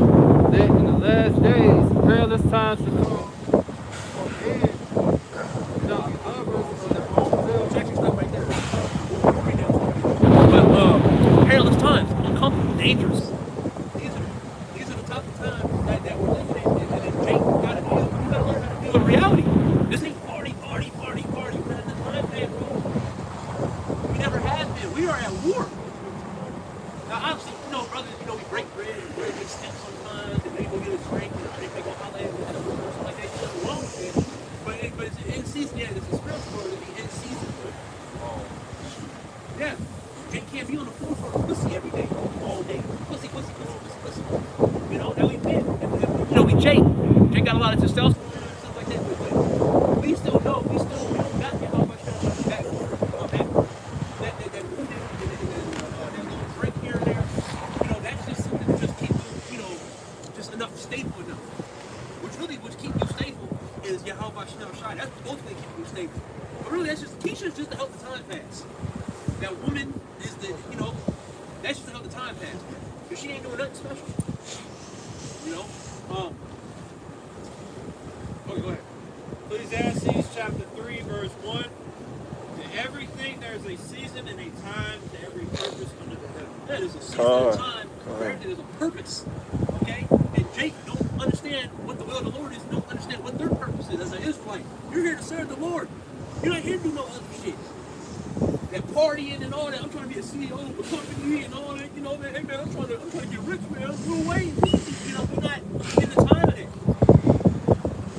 that in the last days perilous times to come. For men shall be lovers of their own selves. Check your stuff right there. But perilous times, uncomfortable, dangerous. These are the type of times that we're living in, and Jake got to deal. You got to learn how to deal with reality. This ain't party. We're not in the time plan, bro. We never have been. We are at war. Now, obviously, you know, brothers, you know, we break bread and break big steps sometimes, and they go get a drink, and they go holler at us, or something like that. There's nothing wrong with it. But it's in season. Yeah, it's a spiritual word to be in season. Yeah. Jake can't be on the forefront of pussy every day, all day. Pussy. You know, that we been. You know, we Jake. Jake got a lot of testosterone and stuff like that, but we still know, we don't got that how much that little drink here and there. You know, that's just something to just keep you, you know, just enough stable enough. Which keep you stable is YASHAMIAHLA. That's supposed to keep you stable. But really, that's just teachers just to help the time pass. That woman is the, you know, that's just to help the time pass. Because she ain't doing nothing special. You know? Okay, go ahead. Ecclesiastes chapter 3, verse 1. To everything there is a season and a time to every purpose under the heaven. There is a season and a time for everything. There's a purpose. Okay? And Jake don't understand what the will of the Lord is, don't understand what their purpose is as an Israelite. You're here to serve the Lord. You're not here to do no other shit. That partying and all that. I'm trying to be a CEO of a company and all that, you know, man, hey man, I'm trying to get rich, man. I'm Lil Wayne. You know, we're not in the time of that.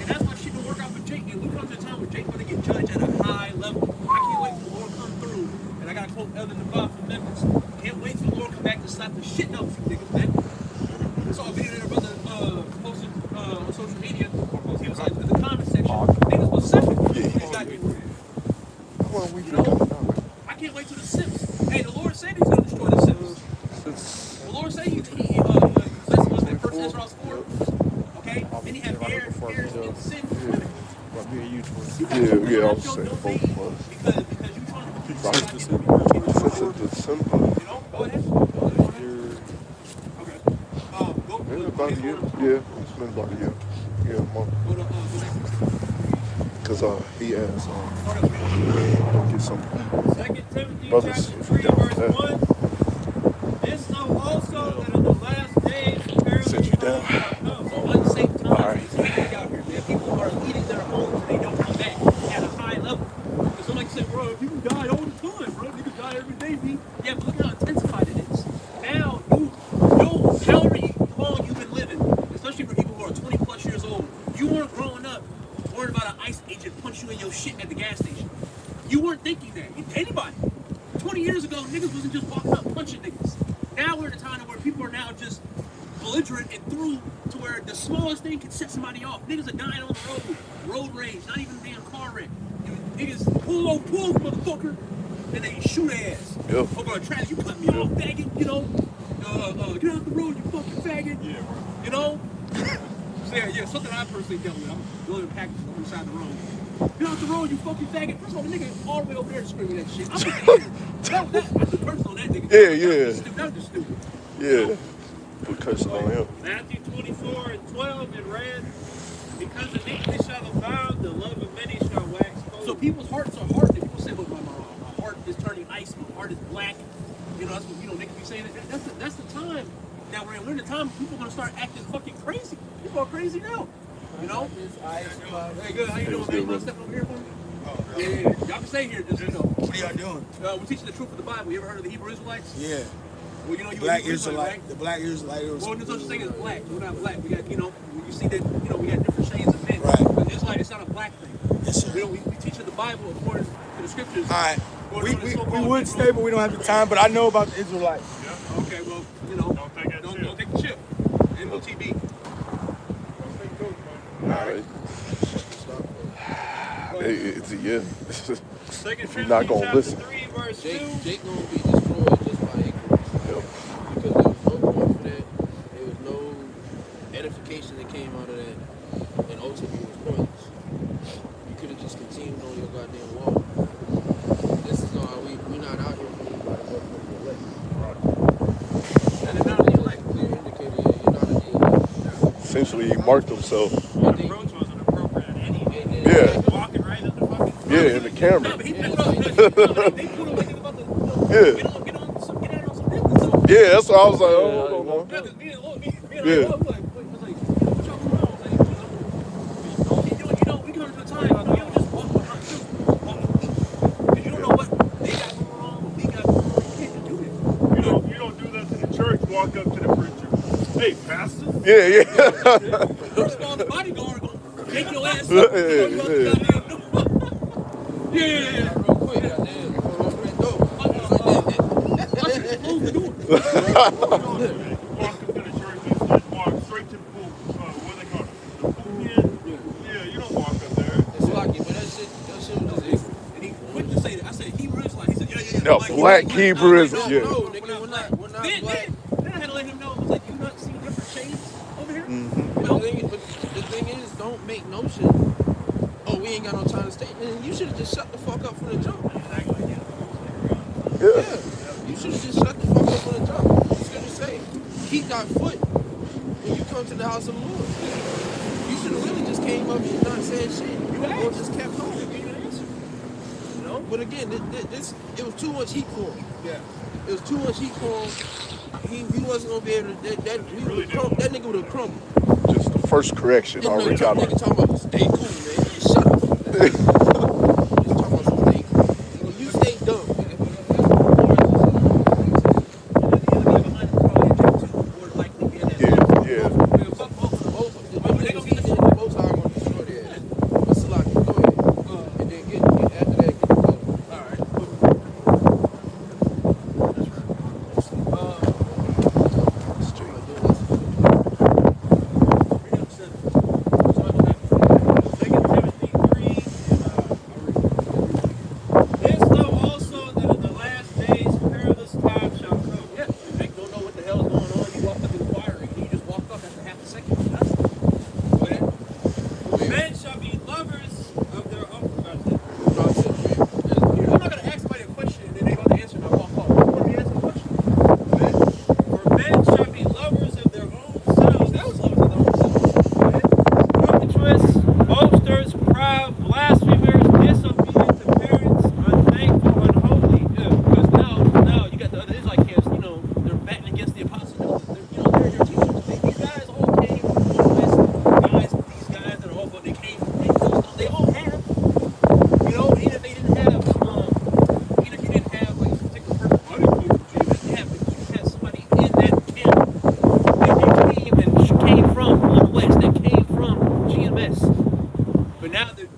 And that's why shit don't work out for Jake. And we come to a time where Jake's gonna get judged at a high level. I can't wait for the Lord to come through. And I gotta quote Elder Levi from Memphis. Can't wait for the Lord to come back to slap the shit out of you niggas, man. I saw a video that a brother posted on social media. He was like, in the comment section, niggas was sipping. He's not getting real. You know? I can't wait till the Sips. Hey, the Lord said he's going to destroy the Sips. The Lord said he listen, was that first Israel's 4? Okay? Then he had heirs in sin. About me and you, twins. Yeah, I was saying both of us. Because you trying to put Right. somebody Since in the December. You know, go ahead. Okay. Go About a year. Yeah, it's been about a year. Yeah, a month. Go to Because he asked, get some 2 Timothy brothers chapter if 3 you down for verse that. 1. This know also that in the last days perilous Sit you down. times shall come. So unsafe times. All right. It's crazy out here, man. People are leaving their homes and they don't come back at a high level. Because somebody say, bro, people die all the time, bro. People die every day, B. Yeah, but look how intensified it is. Now, however long you've been living, especially for people who are 20 plus years old, you weren't growing up worried about an ICE agent punch you in your shit at the gas station. You weren't thinking that. Anybody. 20 years ago, niggas wasn't just walking up punching niggas. Now we're in a time where people are now just belligerent and through to where the smallest thing can set somebody off. Niggas are dying on the road rage, not even a damn car wreck. Niggas pull, motherfucker, and they shoot ass. Yep. Over a trash, you cut me off, faggot, you know. Get out the road, you fucking faggot. Yeah, bro. You know? So yeah, something I personally dealt with. I'm delivering packages on the side of the road. Get out the road, you fucking faggot. First of all, the nigga all the way over there screaming that shit. I'm like, I'm the person on that nigga. Yeah. That was just stupid. Yeah. Put cursing on him. Matthew 24 and 12 it read, because iniquity shall abound, the love of many shall wax cold. So people's hearts are hard. People say, look, my heart is turning ice, my heart is black. You know, that's what, niggas be saying. That's the time that we're in. We're in the time people are going to start acting fucking crazy. People are crazy now. You know? Hey, good. How you doing, man? You want to step over here for me? Yeah. Y'all can stay here. Just, you know. What are y'all doing? We're teaching the truth of the Bible. You ever heard of the Hebrew Israelites? Yeah. Well, you know, you Black Hebrew Israelite, right? The black Israelite. Well, there's no such thing as black. We're not black. We got, you know, you see that, you know, we got different shades of men. Right. But Israelite, it's not a black thing. Yes, sir. You know, we teach in the Bible according to the scriptures. All right. We So-called would stay, but we don't have the time. But I know about the Israelites. Yeah. Okay, well, you know, Don't take that chip. don't take the chip. MOTB. All right. It's a yeah. Second You're not Timothy gonna chapter listen. 3 verse 2. Jake gonna be destroyed just by ignorance. Yep. Because there was no point for that. There was no edification that came out of that. And ultimately it was pointless. You could have just continued on your goddamn walk. This is all we're not out here for anybody but for the elect. And it's not the elect. Clear indicator, you're not an elect. Essentially, he marked himself. The approach wasn't appropriate anyway. Yeah. Walking right at the fucking Yeah, in the camera. No, but he put it on. They put away about the. Yeah. Get out on some business. So, Yeah, that's what I was like, oh, hold on. yeah, 'cause me and Lord, me and Yeah. Lord, what y'all doing? I was like, you know, we come to a time, you don't just walk behind you. Because you don't know what they got going on, what we got going on. You can't just do that. You don't do that to the church. Walk up to the preacher. Hey, pastor. Yeah. First of all, the bodyguard gonna take your ass up. Yeah. Yeah. Real quick, goddamn, before I open that door. Close the door. Walk up to the church and just walk straight to the pool. What they call it? The pool pen? Yeah, you don't walk up there. It's lucky, but that shit was just ignorant. And he quick to say that. I said Hebrew Israelite. He said, yeah. No, black Hebrew is No, yeah. no, nigga, we're not Then black. I had to let him know. I was like, you not see different shades over here? But the thing is, don't make notion. Oh, we ain't got no time to stay. Man, you should have just shut the fuck up from the jump. Yeah. You should have just shut the fuck up from the jump. It's good to say. Keep that foot when you come to the house of the Lord. You should have really just came up and not said shit. Or just kept going. Give you an answer. You know? But again, this it was too much heat for him. Yeah. It was too much heat for him. He wasn't gonna be able to. That nigga would have crumbled. Just the first correction This already got nigga him. talking about stay cool, man. Shut up. Just talking about some stay cool. Well, you stay dumb. Yeah. Both are gonna destroy their ass. But Salaki, go ahead. And then get after that, get the vote. Second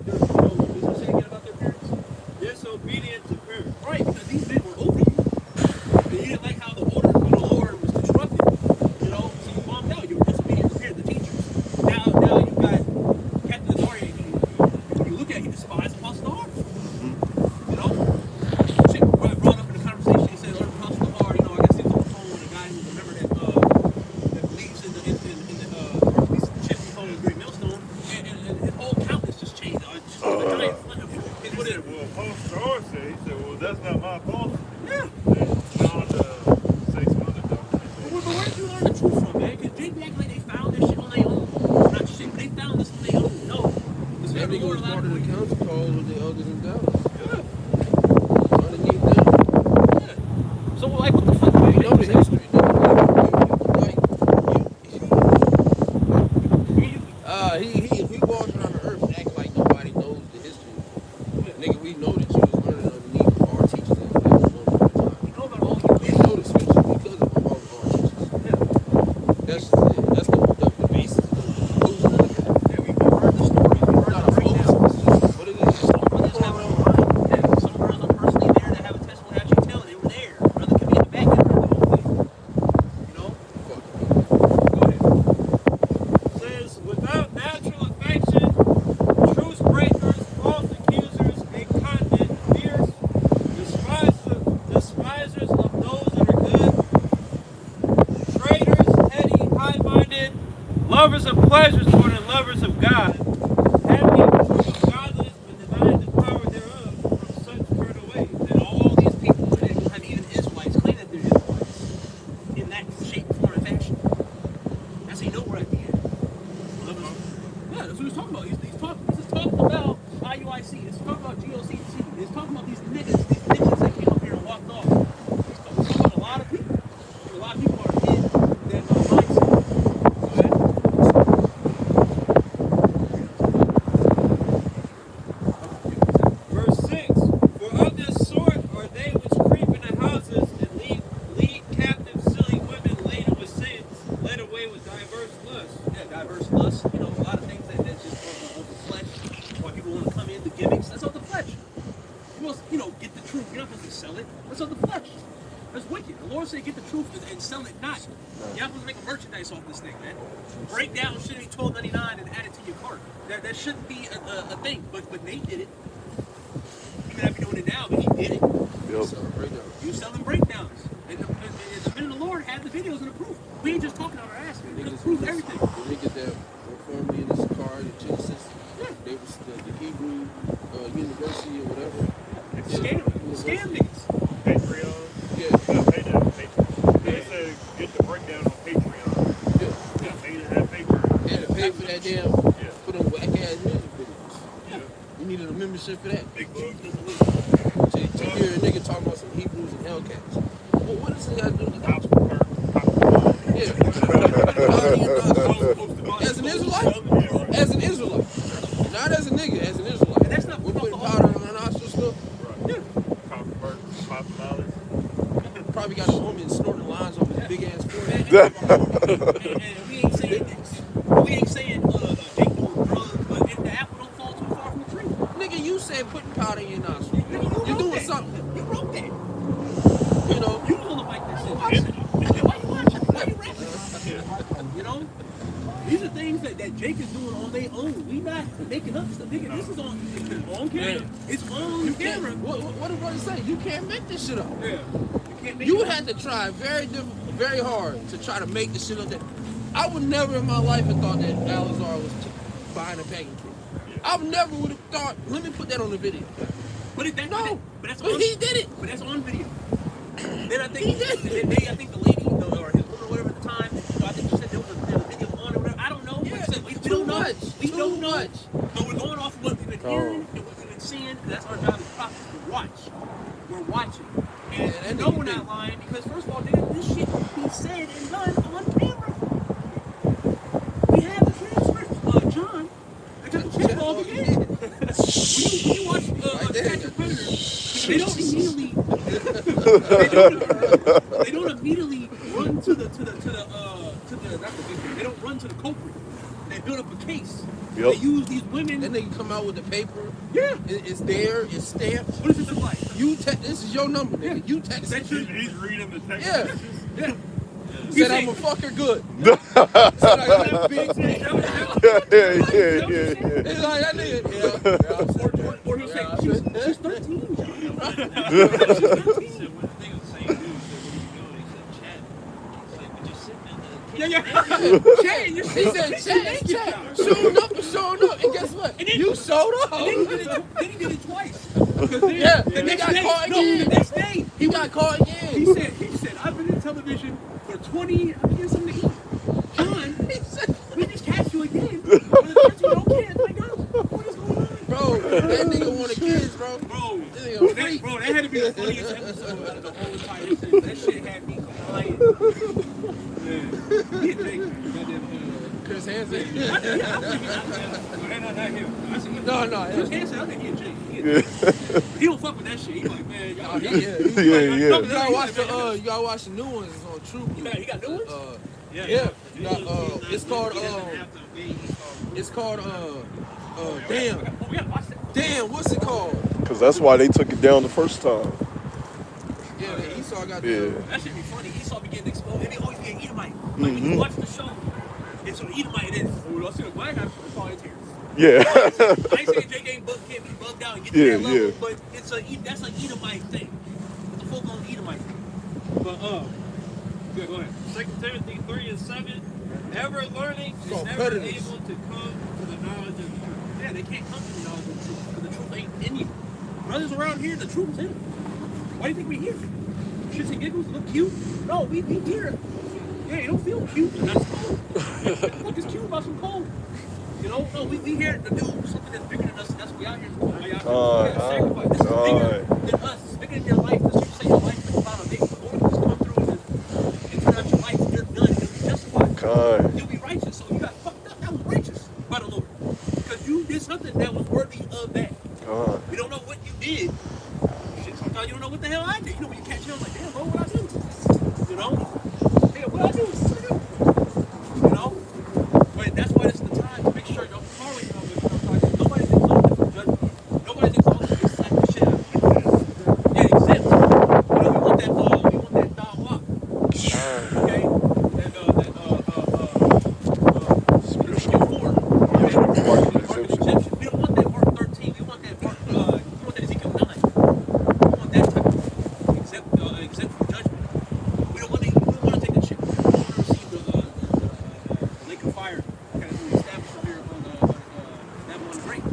they're business again about their parents? Disobedient to parents. Right, because these men were over you. And you didn't like how the order from the Lord was constructed. You know, so you bombed out. You were disobedient to parents, the teachers. Now you got Captain Authority. You look at it, he despised Apostle Hard. You know? Shit brought up in the conversation, he said, Apostle Hard, you know, I guess he was on the phone with a guy who remember that believes in the or at least the chip he called a great millstone, and his whole countenance just changed. It's just like a giant flame. He said, well, Apostle Hart said, he said, well, that's not my fault. Yeah. John 6 months ago. But where did you learn the truth from, man? Because they act like they found this shit on their own. Not shit, but they found this on their own. No. It's That never nigga more was part of allowed the to. council calls with the elders in Dallas. Yeah. Underneath them. Yeah. So, like, what the fuck? Man? You know the history, nigga. He walks around the earth acting like nobody knows the history. Nigga, we know that you was learning underneath our teachers at one point in time. You know about all you We know the scripture because of all of our teachers. That's the beast. Yeah, we've heard the stories. We've heard the breakdowns. What it is? Some brothers have it online. And some brothers are personally there that have a testimony actually telling they were there. Brother could be in the back and heard the whole thing. You know? Go ahead. Says, without natural affection, truce breakers, false accusers, incontinent, fierce, despisers of those that are good, traitors, heady, high-minded, lovers of pleasures more than lovers of God, having a truth of godliness but denying the power thereof, from such turn away. And all these people, they don't have even Israelites claim that they're Israelites in that shape, form, and fashion. That's how you know we're at the end. Yeah, that's what he's talking about. This is talking about IUIC. This is talking about GOCC. He's talking about these niggas that came up here and walked off. He's talking about a lot of people. A lot of people are in that mindset. Go ahead. Verse 6, for of this sort are they which creep into houses and lead captive silly women laden with sins, led away with diverse lusts. Yeah, diverse lust. You know, a lot of things that's just of the flesh. Why people want to come in, the gimmicks. That's of the flesh. You must, get the truth. You're not supposed to sell it. That's of the flesh. That's wicked. The Lord said, get the truth and sell it not. You're not supposed to make a merchandise off this thing, man. Break down shit at $12.99 and add it to your cart. That shouldn't be a thing. But Nate did it. He may not be doing it now, but he did it. You selling breakdowns. And the men of the Lord have the videos and the proof. We ain't just talking out our ass. We can prove everything. The niggas that were formerly in Issachar, the Genesis, Yeah. they was the Hebrew University or whatever. Scam niggas. Patreon. Yeah. Yeah, pay that. Patreon. They said get the breakdown on Patreon. Yeah. Yeah, they didn't have Patreon. They had to pay for that damn, for them whack ass music videos. Yeah. You needed a membership for that. Big bucks. To hear a nigga talking about some Hebrews and Hellcats. Well, what does it got to do with the gospel? Yeah. As an Israelite? As an Israelite. Not as a nigga, as an Israelite. And that's not We're putting the powder on our nostrils still. Right. Coffee burgers, $5. Probably got a woman snorting lines over his big ass forehead. And we ain't saying this. We ain't saying take no drugs, but if the apple don't fall too far from the tree. Nigga, you said putting powder in your nostrils. Nigga, You're wrote doing that. something. You wrote that. You know? You don't look like that shit. Why you watching? Why you rapping? You know? These are things that Jake is doing on their own. We not making up stuff. Nigga, this is on camera. It's on camera. What did brother say? You can't make this shit up. Yeah. You can't make You it would up. have to try very hard to try to make this shit up. That I would never in my life have thought that Al-Azhar was behind a packing crew. I never would have thought. Let me put that on the video. But it, that, No, but that's but on, he did it. But that's on video. Then I think He did. I think the lady or his woman or whatever at the time. I think she said there was a video on or whatever. I don't know. Yeah, Like I said, we too don't know. much, We too don't know. much. But we're going off of what we've been hearing and what we've been seeing. That's our job as prophets to watch. We're watching. And Yeah, that no, nigga we're did. not lying because first of all, this shit he said and done on camera. We have the transcript, John. I took the check off again. When you watch Issachar Predator, they don't immediately they don't immediately run to the not the victim. They don't run to the culprit. They build up a case. They use these women. Then they come out with the paper. Yeah. It's there. It's stamped. What does it look like? This is your number, nigga. Yeah. You text it. He's reading the text. Yeah. Yeah. Said I'm a fucker good. Said I got a big dick. Yeah. It's like that nigga. Or he'll say, she's 13. Yeah. Chat, you He said, chat. Showing up. And guess what? You showed up. Then he did it twice. Yeah. Then he got caught again. The next day, He got caught again. he said, I've been in television for 20, I'm getting something to eat. John, we just catch you again. But the 13-year-old kid, like, what is going on? Bro, that nigga wanted kids, bro. Bro, That nigga a freak. that had to be the funniest episode out of the whole entire thing. That shit had me crying. Man, he a Jake, man. Goddamn, Chris Hansen. not him. I see him. No. Chris Hansen, I think he a Jake. He don't fuck with that shit. He like, man, y'all. You gotta watch the new ones. It's on True. He got new ones? Yeah. It's called damn. We gotta watch that. Damn, what's it called? Because that's why they took it down the first time. Yeah, the Esau got Yeah. That should be funny. Esau be getting exposed. And they always be an Edomite. Like when you watch the show, it's an Edomite in it. Oh, I see the black guy from the his hair. Yeah. I ain't saying Jake can't be bugged out and get to that level, but it's that's an Edomite thing. It's a full-blown Edomite thing. But yeah, go ahead. 2 Timothy 3:7. Ever learning is never predators. able to come to the knowledge of the truth. Yeah, they can't come to the knowledge of the truth because the truth ain't in you. Brothers around here, the truth is in them. Why do you think we here? Shits and giggles look cute? No, we here. Yeah, you don't feel cute. That's cool. What is cute about some cold? You know, no, we here to do something that's bigger than us. That's what we out here for. We gotta sacrifice. This is bigger than us. It's bigger than your life. This is say your life is about a big Lord just come through and turn out your life. You're done. You'll be justified. You'll be righteous. So you got fucked up. That was righteous by the Lord. Because you did something that was worthy of that. We don't know what you did. Shit, sometimes you don't know what the hell I did. You know, when you catch him, like, damn, bro, what I do? You know? Damn, what I do? You know? But that's why this is the time to make sure your car is nobody's exalted for judgment. Nobody's exalted to slap the shit out of you. Yeah, exempt. You know, we want that dawah. Okay? Spiritual form. We don't want that Mark 13. We want that Ezekiel 9. We want that type of exempt from judgment. We don't want to take the shit. We don't want to receive the lake of fire kind of thing established over here on Babylon the Great.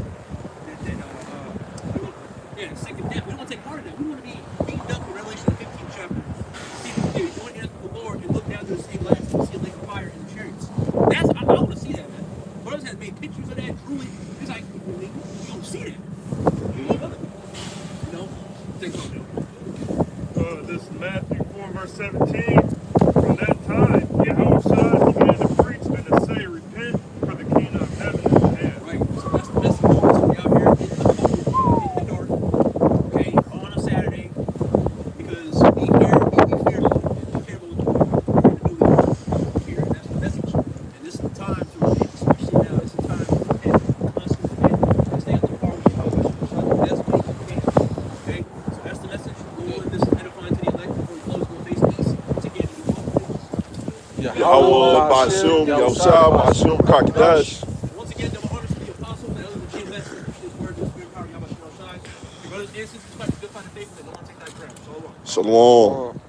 Yeah, the second death. We don't want to take part of that. We want to be beaten up in Revelation 15th chapter. See the going into the Lord and look down to the sea glass and see a lake of fire in the chariots. I want to see that, man. Brothers has made pictures of that, drew it. It's like, you don't see that. You want other people. You know? Take something. This is Matthew 4, verse 17. From that time, Yahushua began to preach and to say, repent, for the kingdom of heaven is at hand. Right. So that's the message. So we out here in the dark, okay, on a Saturday, because we fear the Lord. We care about what the Lord. We're here to do the That's the message. And this is the time to repent, especially now. This is the time to repent, constantly repent, and stay on the far with Yahushua. That's what you can. Okay? So that's the message. Lord, this is edifying to the elect before we close, go face east to get into the Yahweh, Bashum, Yahushua, Bashum, Kakadash. Once again, double honors to the apostles, the elders of GMS, this word, this spirit, power, Yahweh, Shalom, your brothers and sisters, fight the good fight of faith, that no one take that crown. So long. Shalom.